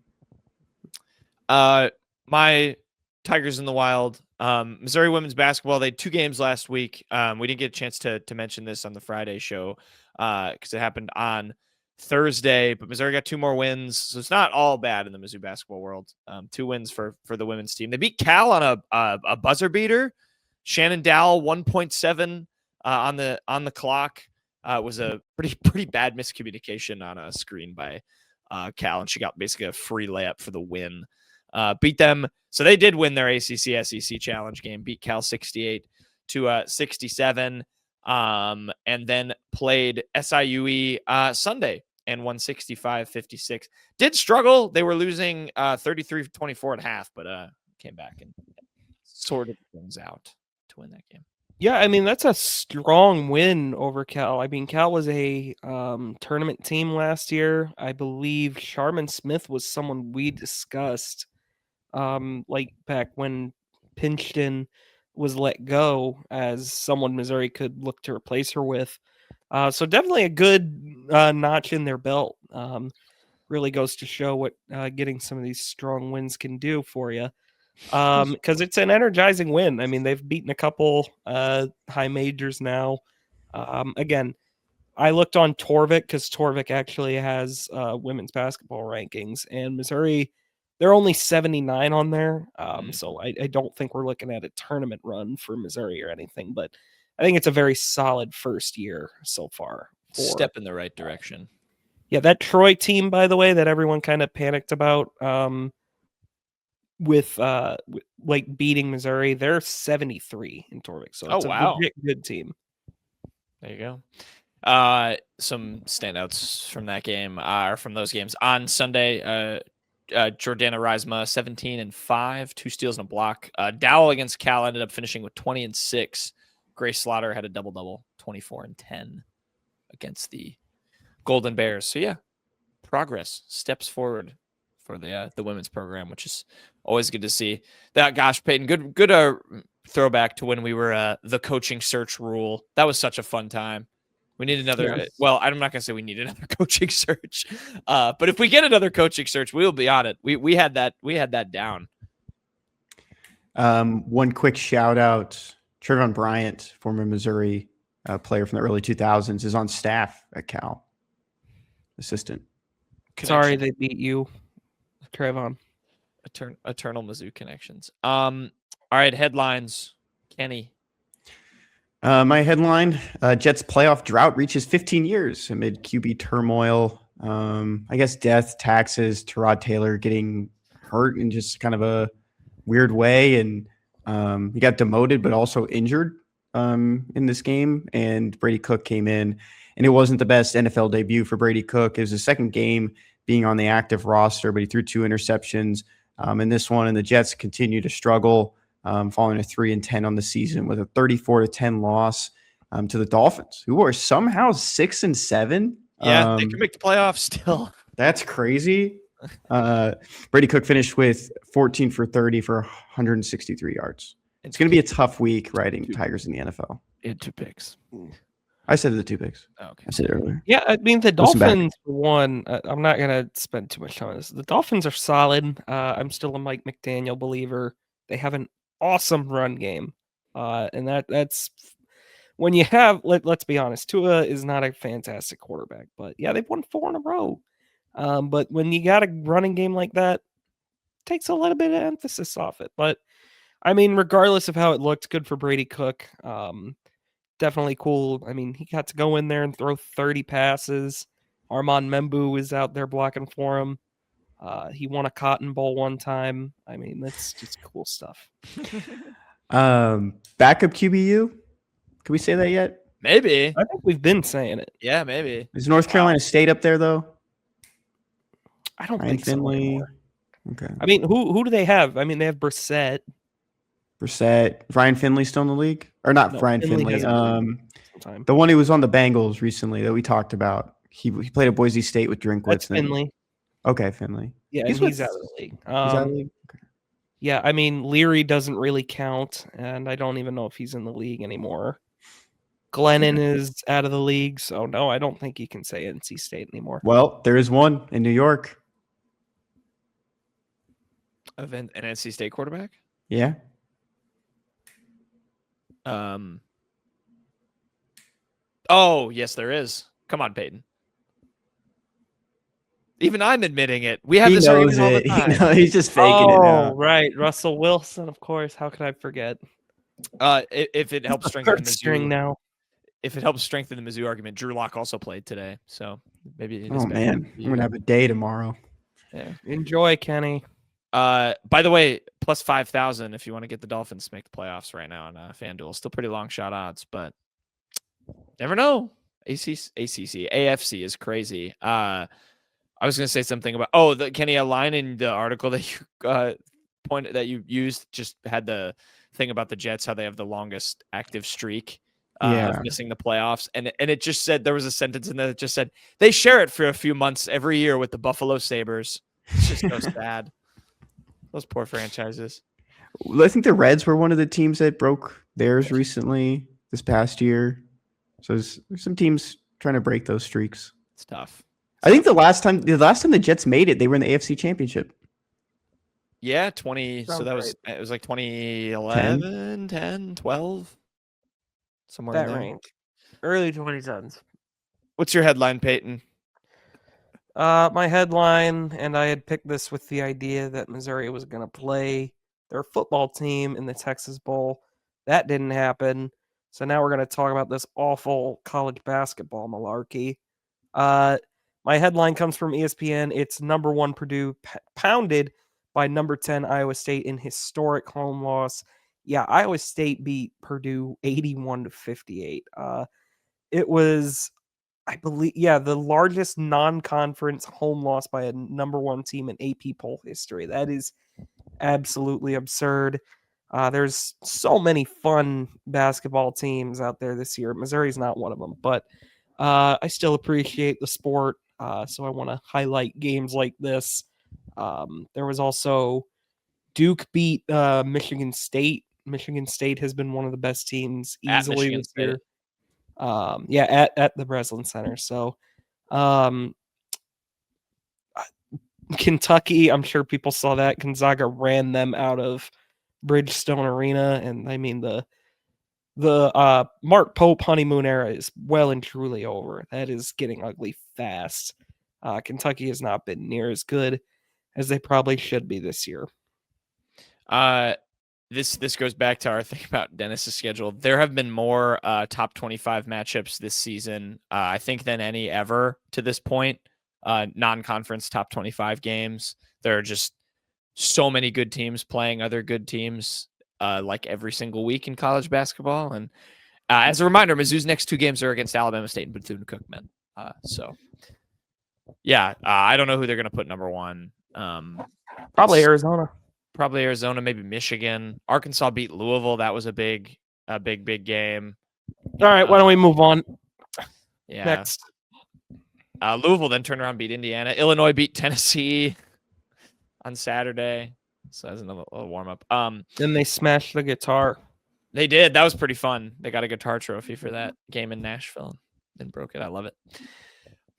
My Tigers in the wild. Missouri women's basketball. They had 2 games last week. We didn't get a chance to mention this on the Friday show because it happened on Thursday. But Missouri got 2 more wins, so it's not all bad in the Mizzou basketball world. 2 wins for the women's team. They beat Cal on a buzzer beater. Shannon Dowell 1.7 on the clock. Was a pretty bad miscommunication on a screen by Cal, and she got basically a free layup for the win. Beat them. So they did win their ACC SEC challenge game, beat Cal 68-67, and then played SIUE Sunday and won 65-56. Did struggle. They were losing 33-24 at half, but came back and sorted things out to win that game. Yeah, I mean, that's a strong win over Cal. I mean, Cal was a tournament team last year. I believe Sharman Smith was someone we discussed like back when Pinchton was let go as someone Missouri could look to replace her with. So definitely a good notch in their belt. Really goes to show what getting some of these strong wins can do for you. Because it's an energizing win. I mean, they've beaten a couple high majors now. Again, I looked on Torvik because Torvik actually has women's basketball rankings, and Missouri, they're only 79 on there. So I don't think we're looking at a tournament run for Missouri or anything, but I think it's a very solid first year so far. Step in the right direction. Yeah, that Troy team, by the way, that everyone kind of panicked about, with like beating Missouri, they're 73 in Torvik, so it's a legit good team. There you go. Some standouts from that game or from those games on Sunday. Jordana Reisma 17-5, 2 steals and a block. Dowell against Cal ended up finishing with 20-6. Grace Slaughter had a double 24-10 against the Golden Bears. So yeah, progress, steps forward for the women's program, which is always good to see. That, gosh, Payton, good throwback to when we were the coaching search rule. That was such a fun time. We need another. Yes. Well, I'm not gonna say we need another coaching search, but if we get another coaching search, we'll be on it. We had that down. One quick shout out: Trevon Bryant, former Missouri player from the early 2000s, is on staff at Cal. Assistant. Sorry they beat you, Trevon. Eternal Mizzou connections. All right, headlines. Kenny. My headline, Jets playoff drought reaches 15 years amid QB turmoil. I guess death, taxes, Tyrod Taylor getting hurt in just kind of a weird way. And he got demoted, but also injured in this game. And Brady Cook came in, and it wasn't the best NFL debut for Brady Cook. It was his second game being on the active roster, but he threw 2 interceptions in this one. And the Jets continue to struggle. Following a 3-10 on the season with a 34-10 loss to the Dolphins, who are somehow 6-7. Yeah, they can make the playoffs still. That's crazy. Brady Cook finished with 14 for 30 for 163 yards. It's going to be a tough week riding Tigers in the NFL. It 2 picks. I said the 2 picks. Oh, okay. I said it earlier. Yeah, I mean, the Dolphins, won. I'm not going to spend too much time on this. The Dolphins are solid. I'm still a Mike McDaniel believer. They have an awesome run game. And that's when you have, let's be honest, Tua is not a fantastic quarterback, but yeah, they've won 4 in a row. But when you got a running game like that, it takes a little bit of emphasis off it. But I mean, regardless of how it looked, good for Brady Cook. Definitely cool. I mean, he got to go in there and throw 30 passes. Armand Membu was out there blocking for him. He won a Cotton Bowl one time. I mean, that's just cool stuff. Backup QBU? Can we say that yet? Maybe. I think we've been saying it. Yeah, maybe. Is North Carolina State up there, though? I don't Ryan think Finley. so. Okay. I mean, who do they have? I mean, they have Brissett. Ryan Finley still in the league? Or not No, Ryan Finley. Sometime. The one who was on the Bengals recently that we talked about. He played at Boise State with Drinkwitz. That's Finley. Okay, Finley. Yeah, he's out of the league. He's out of the league? Okay. Yeah, I mean, Leary doesn't really count, and I don't even know if he's in the league anymore. Glennon is out of the league, so no, I don't think you can say NC State anymore. Well, there is one in New York. An NC State quarterback? Yeah. Oh, yes, there is. Come on, Peyton. Even I'm admitting it. We have this argument all the time. He's just faking it now. Oh, right. Russell Wilson, of course. How could I forget? If it helps strengthen the String Mizzou, now. if it helps strengthen the Mizzou argument, Drew Lock also played today. So Maybe in his Oh man, backyard. I'm gonna have a day tomorrow. Yeah. Enjoy, Kenny. By the way, plus 5,000 if you want to get the Dolphins to make the playoffs right now on FanDuel. Still pretty long shot odds, but never know. AFC is crazy. I was gonna say something about Kenny, a line in the article that you used just had the thing about the Jets, how they have the longest active streak of missing the playoffs, and it just said there was a sentence in there that just said they share it for a few months every year with the Buffalo Sabres. It's just so sad. Those poor franchises. I think the Reds were one of the teams that broke theirs recently this past year. So there's some teams trying to break those streaks. It's tough. I think the last time the Jets made it, they were in the AFC Championship. Yeah, 20. Sounds so it was like 2011, 10, 12, somewhere That in there. range. Early 2010s. What's your headline, Peyton? My headline, and I had picked this with the idea that Missouri was going to play their football team in the Texas Bowl. That didn't happen. So now we're going to talk about this awful college basketball malarkey. My headline comes from ESPN. It's number 1 Purdue pounded by number 10 Iowa State in historic home loss. Yeah, Iowa State beat Purdue 81-58. It was, I believe, the largest non-conference home loss by a number 1 team in AP poll history. That is absolutely absurd. There's so many fun basketball teams out there this year. Missouri's not one of them, but I still appreciate the sport. So I want to highlight games like this. There was also Duke beat Michigan State. Michigan State has been one of the best teams easily this year. At the Breslin Center. So Kentucky, I'm sure people saw that. Gonzaga ran them out of Bridgestone Arena, and I mean the Mark Pope honeymoon era is well and truly over. That is getting ugly fast. Kentucky has not been near as good as they probably should be this year. This goes back to our thing about Dennis's schedule. There have been more top 25 matchups this season, I think, than any ever to this point. Non-conference top 25 games. There are just so many good teams playing other good teams like every single week in college basketball. And as a reminder, Mizzou's next 2 games are against Alabama State and Bethune-Cookman. I don't know who they're going to put number 1. Probably Arizona. Probably Arizona, maybe Michigan. Arkansas beat Louisville. That was a big game. All right, why don't we move on? Yeah. Next. Louisville then turned around and beat Indiana. Illinois beat Tennessee on Saturday. So that's another little warm-up. Then they smashed the guitar. They did. That was pretty fun. They got a guitar trophy for that game in Nashville and broke it. I love it.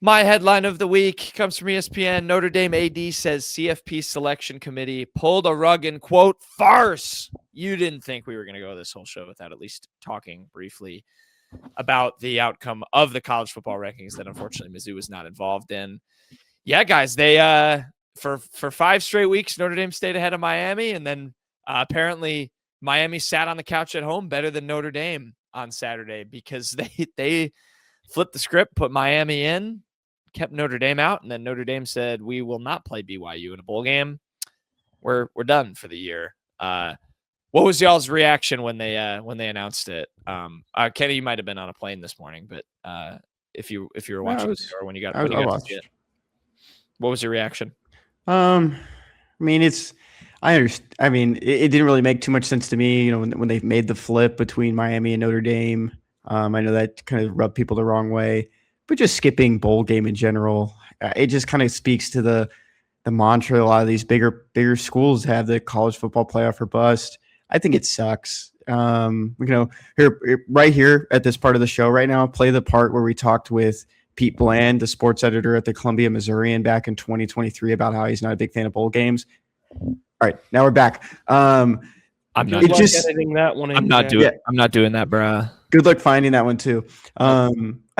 My headline of the week comes from ESPN. Notre Dame AD says CFP selection committee pulled a rug in, quote, farce. You didn't think we were going to go this whole show without at least talking briefly about the outcome of the college football rankings that unfortunately Mizzou was not involved in. Yeah, guys, they for 5 straight weeks, Notre Dame stayed ahead of Miami, and then apparently Miami sat on the couch at home better than Notre Dame on Saturday because they flipped the script, put Miami in, kept Notre Dame out, and then Notre Dame said, we will not play BYU in a bowl game. We're done for the year. What was y'all's reaction when they announced it? Kenny, you might have been on a plane this morning, but if you were watching or when you got to see it, what was your reaction? I mean, I understand. I mean, it didn't really make too much sense to me, you know, when they made the flip between Miami and Notre Dame. I know that kind of rubbed people the wrong way, but just skipping bowl game in general, it just kind of speaks to the mantra a lot of these bigger schools have, the college football playoff or bust. I think it sucks. Right here at this part of the show right now, play the part where we talked with Pete Bland, the sports editor at the Columbia Missourian back in 2023 about how he's not a big fan of bowl games. All right, now we're back. I'm not editing that one. I'm not doing that, bruh. Good luck finding that one too. I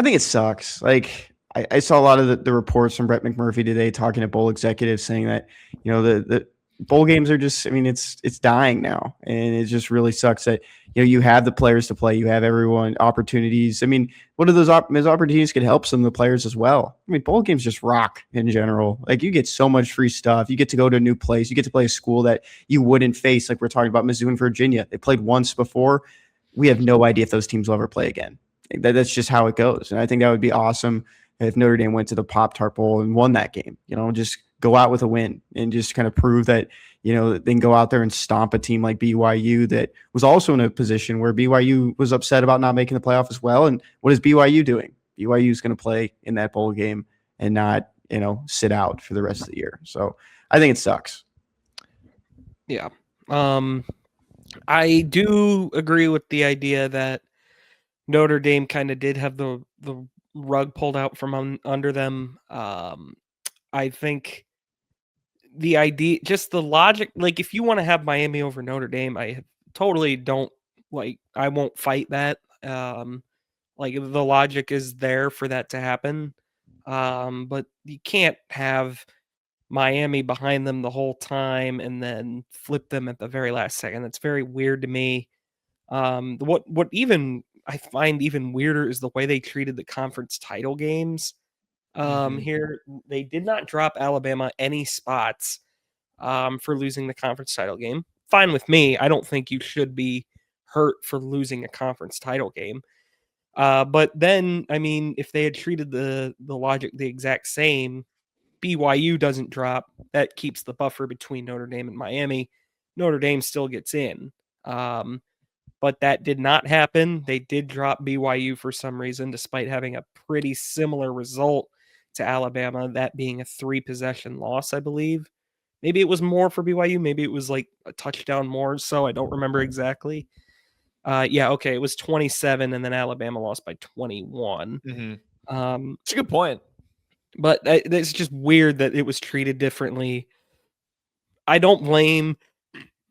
think it sucks. Like I saw a lot of the reports from Brett McMurphy today talking to bowl executives saying that, you know, bowl games are just, I mean, it's dying now, and it just really sucks that you have the players to play, you have everyone opportunities. I mean, what are those opportunities could help some of the players as well. I mean, bowl games just rock in general. Like, you get so much free stuff. You get to go to a new place. You get to play a school that you wouldn't face. Like, we're talking about Mizzou and Virginia. They played once before. We have no idea if those teams will ever play again. That's just how it goes. And I think that would be awesome if Notre Dame went to the Pop-Tart Bowl and won that game. Just go out with a win and just kind of prove that, they can go out there and stomp a team like BYU that was also in a position where BYU was upset about not making the playoff as well. And what is BYU doing? BYU is going to play in that bowl game and not, sit out for the rest of the year. So I think it sucks. Yeah. I do agree with the idea that Notre Dame kind of did have the rug pulled out from under them. I think the idea, just the logic, like if you want to have Miami over Notre Dame, I totally don't I won't fight that. Like the logic is there for that to happen. But you can't have Miami behind them the whole time and then flip them at the very last second. That's very weird to me. What even I find even weirder is the way they treated the conference title games. Here they did not drop Alabama any spots for losing the conference title game. Fine with me. I don't think you should be hurt for losing a conference title game. But then, I mean, if they had treated the logic the exact same, BYU doesn't drop. That keeps the buffer between Notre Dame and Miami. Notre Dame still gets in. But that did not happen. They did drop BYU for some reason, despite having a pretty similar result to Alabama, that being a 3-possession loss, I believe. Maybe it was more for BYU. Maybe it was like a touchdown more. So I don't remember exactly. Yeah, okay. It was 27, and then Alabama lost by 21. It's a good point. But it's just weird that it was treated differently. I don't blame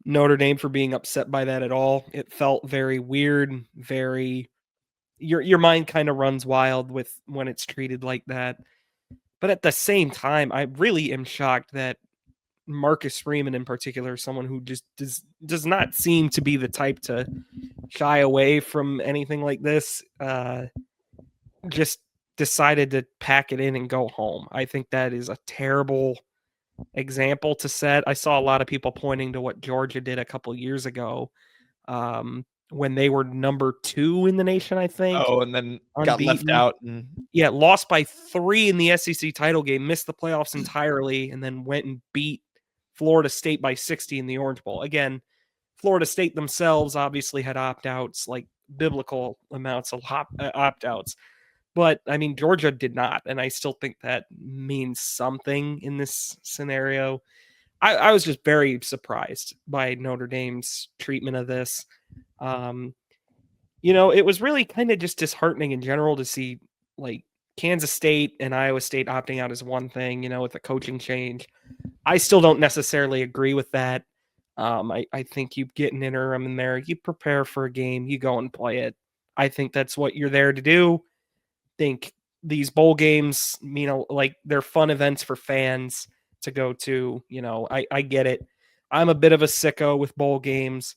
Notre Dame for being upset by that at all. It felt very weird, very your mind kind of runs wild with when it's treated like that. But at the same time, I really am shocked that Marcus Freeman in particular, someone who just does not seem to be the type to shy away from anything like this, just decided to pack it in and go home. I think that is a terrible example to set. I saw a lot of people pointing to what Georgia did a couple years ago when they were number 2 in the nation, I think. Oh, and then unbeaten. Got left out. Yeah, lost by 3 in the SEC title game, missed the playoffs entirely, and then went and beat Florida State by 60 in the Orange Bowl. Again, Florida State themselves obviously had opt-outs, like biblical amounts of opt-outs. But, I mean, Georgia did not, and I still think that means something in this scenario. I was just very surprised by Notre Dame's treatment of this. It was really kind of just disheartening in general to see, like, Kansas State and Iowa State opting out is one thing, with a coaching change. I still don't necessarily agree with that. I think you get an interim in there, you prepare for a game, you go and play it. I think that's what you're there to do. Think these bowl games, like they're fun events for fans to go to. I get it. I'm a bit of a sicko with bowl games.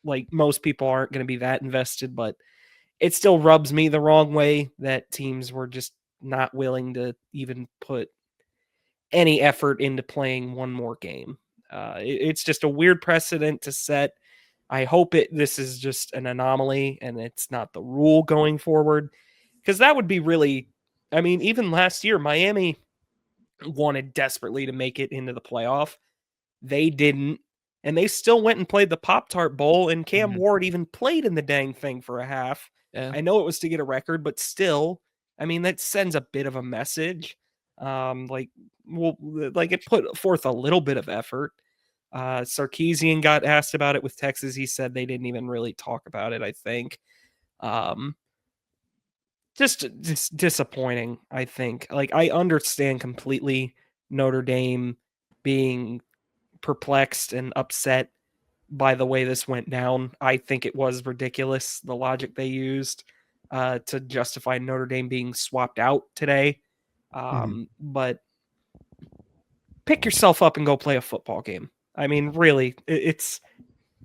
Like most people aren't going to be that invested, but it still rubs me the wrong way that teams were just not willing to even put any effort into playing one more game. It's just a weird precedent to set. I hope this is just an anomaly and it's not the rule going forward. Because that would be really, I mean, even last year, Miami wanted desperately to make it into the playoff. They didn't. And they still went and played the Pop-Tart Bowl, and Cam Ward even played in the dang thing for a half. Yeah. I know it was to get a record, but still, I mean, that sends a bit of a message. It put forth a little bit of effort. Sarkisian got asked about it with Texas. He said they didn't even really talk about it, I think. Just disappointing, I think. Like, I understand completely Notre Dame being perplexed and upset by the way this went down. I think it was ridiculous, the logic they used to justify Notre Dame being swapped out today. But pick yourself up and go play a football game. I mean, really, it's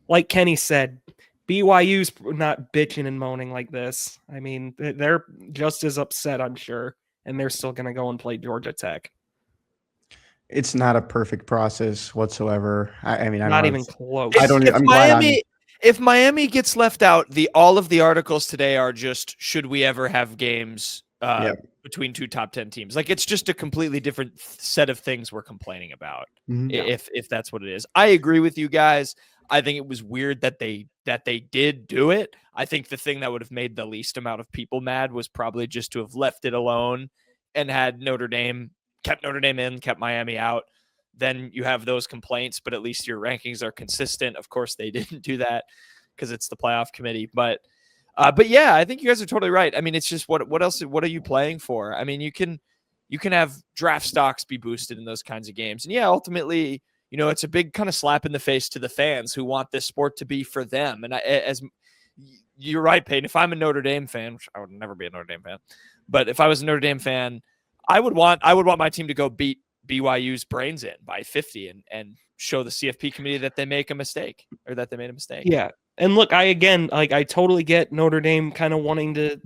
like Kenny said, BYU's not bitching and moaning like this. I mean, they're just as upset, I'm sure, and they're still going to go and play Georgia Tech. It's not a perfect process whatsoever. I mean, I Not don't even know. close. I don't. If I'm glad Miami, if Miami gets left out, all of the articles today are just should we ever have games between two top 10 teams? Like it's just a completely different set of things we're complaining about. If that's what it is, I agree with you guys. I think it was weird that they did do it. I think the thing that would have made the least amount of people mad was probably just to have left it alone and had kept Notre Dame in, kept Miami out. Then you have those complaints, but at least your rankings are consistent. Of course, they didn't do that because it's the playoff committee. But yeah, I think you guys are totally right. I mean, it's just what else? What are you playing for? I mean, you can have draft stocks be boosted in those kinds of games, and yeah, ultimately, it's a big kind of slap in the face to the fans who want this sport to be for them. And as you're right, Payton, if I'm a Notre Dame fan, which I would never be a Notre Dame fan, but if I was a Notre Dame fan, I would want my team to go beat BYU's brains in by 50 and show the CFP committee that they make a mistake or that they made a mistake. Yeah. And look, I totally get Notre Dame kind of wanting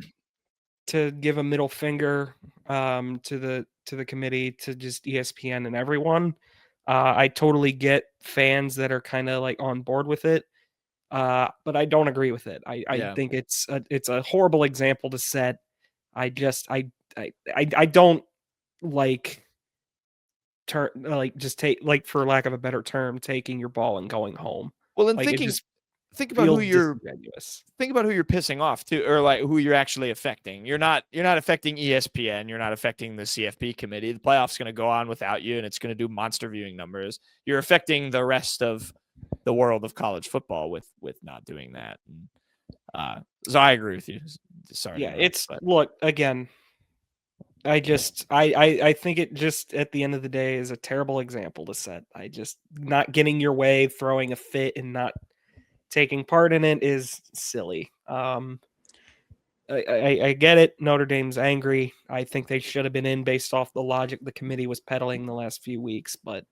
to give a middle finger to the committee, to just ESPN and everyone. I totally get fans that are kind of like on board with it. But I don't agree with it. I think it's a horrible example to set. I don't like for lack of a better term, taking your ball and going home. Well, and like, think about who you're pissing off too, or like who you're actually affecting. You're not affecting ESPN. You're not affecting the CFP committee. The playoff's going to go on without you, and it's going to do monster viewing numbers. You're affecting the rest of the world of college football with not doing that. And, so I agree with you. Sorry. Yeah, look again. I think it just at the end of the day is a terrible example to set. I just not getting your way, throwing a fit, and not taking part in it is silly. I get it. Notre Dame's angry. I think they should have been in based off the logic the committee was peddling the last few weeks. But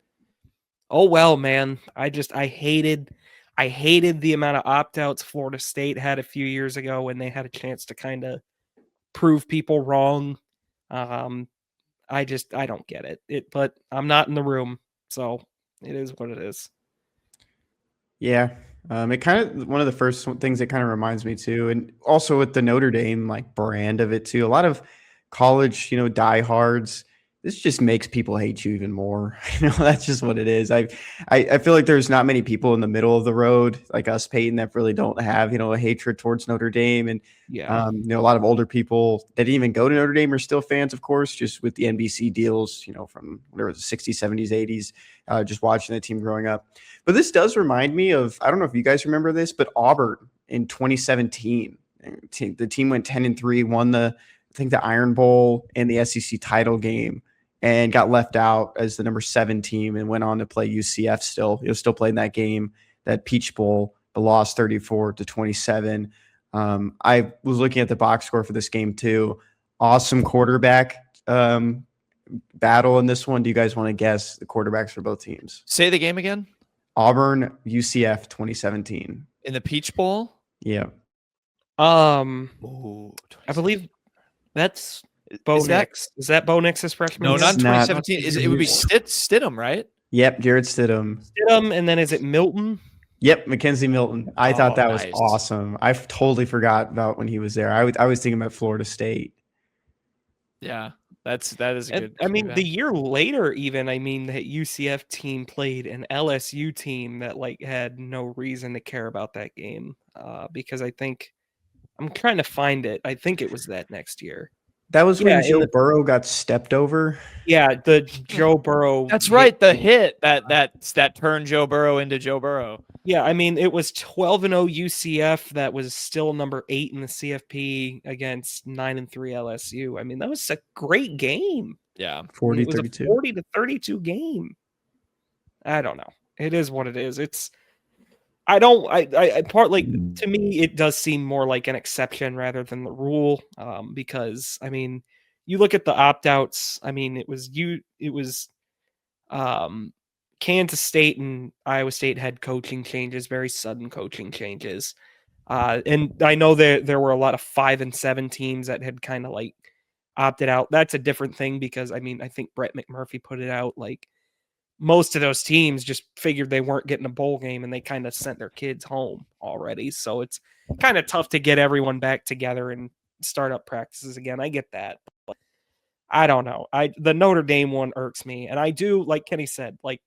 oh well, man. I hated the amount of opt-outs Florida State had a few years ago when they had a chance to kind of prove people wrong. I don't get it. But I'm not in the room, so it is what it is. Yeah. It kind of one of the first things it kind of reminds me too, and also with the Notre Dame like brand of it too. A lot of college, diehards. This just makes people hate you even more. That's just what it is. I feel like there's not many people in the middle of the road like us, Payton, that really don't have a hatred towards Notre Dame, and a lot of older people that didn't even go to Notre Dame are still fans, of course, just with the NBC deals, from whatever the 60s, 70s, 80s, just watching the team growing up. But this does remind me of, I don't know if you guys remember this, but Auburn in 2017, the team went 10-3, won the Iron Bowl and the SEC title game, and got left out as the number 7 team and went on to play UCF still. Still playing that game, that Peach Bowl, but lost 34-27. I was looking at the box score for this game too. Awesome quarterback battle in this one. Do you guys want to guess the quarterbacks for both teams? Say the game again. Auburn, UCF 2017. In the Peach Bowl? Yeah. I believe that's Bo Nix. Is that Bo Nix's freshman? No, year? not 2017. It would be Stidham, right? Yep, Jared Stidham. And then is it Milton? Yep, Mackenzie Milton. I thought that nice. was awesome. I totally forgot about when he was there. I was thinking about Florida State. Yeah, that is a good. I mean, the year later, even the UCF team played an LSU team that had no reason to care about that game because I think I'm trying to find it. I think it was that next year. That was when Joe Burrow got stepped over. Yeah, the Joe Burrow. That's right. The hit that turned Joe Burrow into Joe Burrow. Yeah, it was 12-0 UCF that was still number 8 in the CFP against 9-3 LSU. That was a great game. Yeah, 40-32. It was a 40-32 game. I don't know. It is what it is. To me, it does seem more like an exception rather than the rule. Because you look at the opt-outs. It was Kansas State and Iowa State had coaching changes, very sudden coaching changes. And I know there were a lot of 5-7 teams that had kind of like opted out. That's a different thing because I think Brett McMurphy put it out like most of those teams just figured they weren't getting a bowl game and they kind of sent their kids home already. So it's kind of tough to get everyone back together and start up practices again. I get that. But I don't know. The Notre Dame one irks me. And I do, like Kenny said, like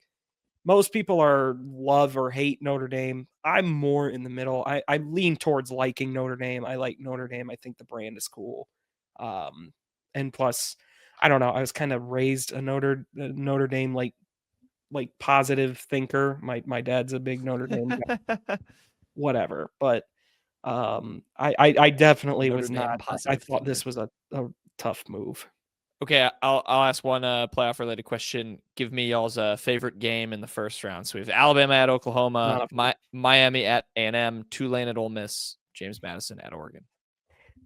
most people are love or hate Notre Dame. I'm more in the middle. I lean towards liking Notre Dame. I like Notre Dame. I think the brand is cool. And plus, I don't know. I was kind of raised a Notre Dame like positive thinker. My dad's a big Notre Dame guy. Whatever. But I definitely Notre was Dame not. positive I thought thinker. this was a tough move. Okay, I'll ask one playoff related question. Give me y'all's favorite game in the first round. So we have Alabama at Oklahoma, Miami at A&M, Tulane at Ole Miss, James Madison at Oregon.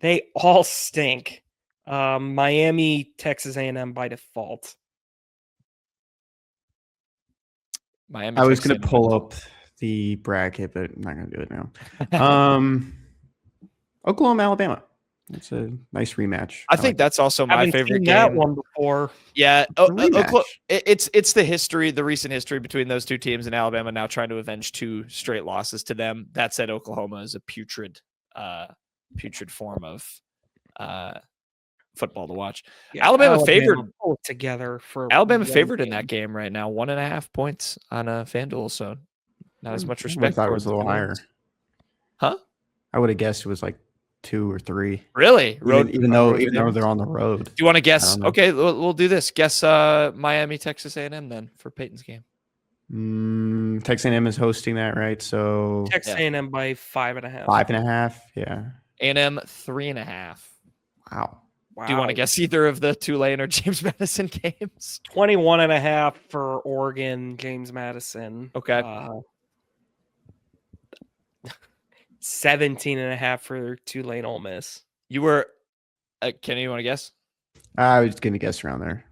They all stink. Miami, Texas A&M by default. Miami. I was going to pull up the bracket, but I'm not going to do it now. Oklahoma, Alabama. It's a nice rematch. I think that's also my favorite game. That one before. Yeah, it's the history, the recent history between those two teams, and Alabama now trying to avenge 2 straight losses to them. That said, Oklahoma is a putrid form of football to watch. Yeah, Alabama favored together for Alabama favored in that game right now, 1.5 points on a FanDuel, so not as much respect. I thought it was a little higher. Huh? I would have guessed it was like 2 or 3. Really? Even though they're on the road. Do you want to guess? Okay, we'll do this. Guess Miami, Texas A&M then for Payton's game. Texas A&M is hosting that, right? So Texas A&M by 5.5. 5.5, yeah. A&M 3.5. Wow. Do you want to guess either of the Tulane or James Madison games? 21.5 for Oregon, James Madison. Okay. 17.5 for Tulane, Ole Miss. You were, Kenny, you want to guess? I was going to guess around there.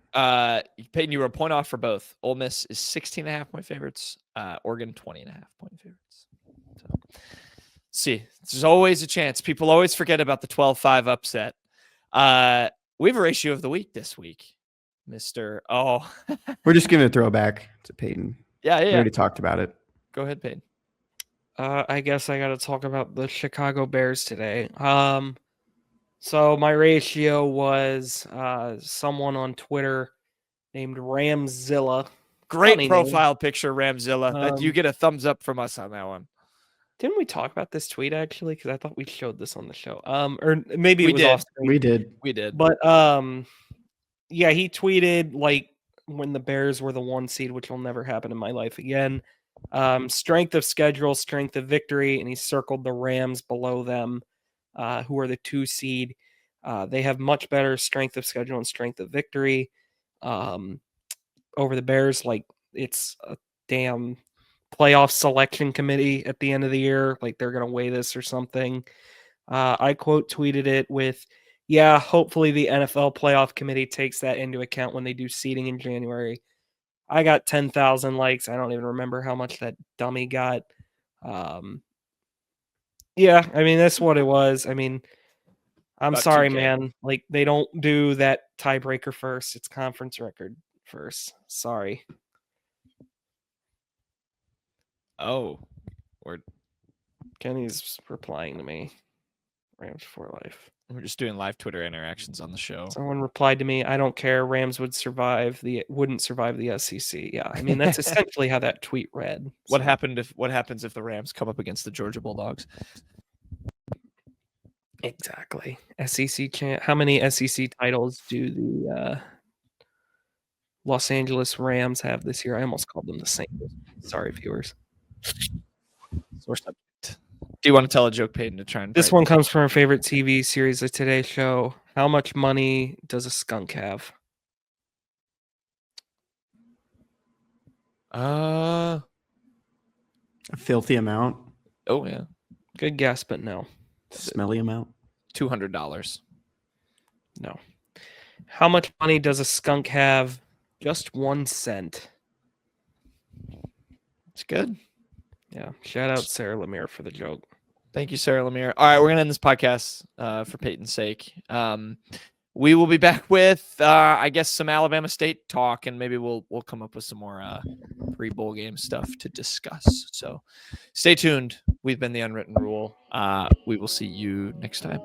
Payton, you were a point off for both. Ole Miss is 16.5 point favorites. Oregon 20.5 point favorites. So, see, there's always a chance. People always forget about the 12-5 upset. We have a ratio of the week this week, Mr. Oh. We're just giving a throwback to Payton. Yeah. We already talked about it. Go ahead, Payton. I guess I got to talk about the Chicago Bears today. So my ratio was someone on Twitter named Ramzilla. Great profile picture, Ramzilla. You get a thumbs up from us on that one. Didn't we talk about this tweet actually? Because I thought we showed this on the show. Or maybe it was off screen. We did. But yeah, he tweeted like when the Bears were the 1 seed, which will never happen in my life again. Strength of schedule, strength of victory, and he circled the Rams below them, who are the 2 seed. They have much better strength of schedule and strength of victory over the Bears. Like it's a damn playoff selection committee at the end of the year. Like they're going to weigh this or something. I quote tweeted it with, yeah, hopefully the NFL playoff committee takes that into account when they do seeding in January. I got 10,000 likes. I don't even remember how much that dummy got. Yeah, I mean, that's what it was. I mean, I'm sorry, 2K. Man. Like, they don't do that tiebreaker first. It's conference record first. Sorry. Oh. Kenny's replying to me. Rams for life. We're just doing live Twitter interactions on the show. Someone replied to me, I don't care. Rams wouldn't survive the SEC. Yeah, I mean, that's essentially how that tweet read. What happens if the Rams come up against the Georgia Bulldogs? Exactly. SEC how many SEC titles do the Los Angeles Rams have this year? I almost called them the Saints. Sorry, viewers. Sore subject. Do you want to tell a joke, Payton, to try and... This one comes from our favorite TV series, The Today Show. How much money does a skunk have? A filthy amount. Oh, yeah. Good guess, but no. Smelly amount. $200. No. How much money does a skunk have? Just 1 cent. It's good. Yeah. Shout out Sarah Lemire for the joke. Thank you, Sarah Lemire. All right, we're gonna end this podcast for Peyton's sake. We will be back with I guess some Alabama State talk, and maybe we'll come up with some more pre-bowl game stuff to discuss. So stay tuned. We've been the Unwritten Rule. We will see you next time.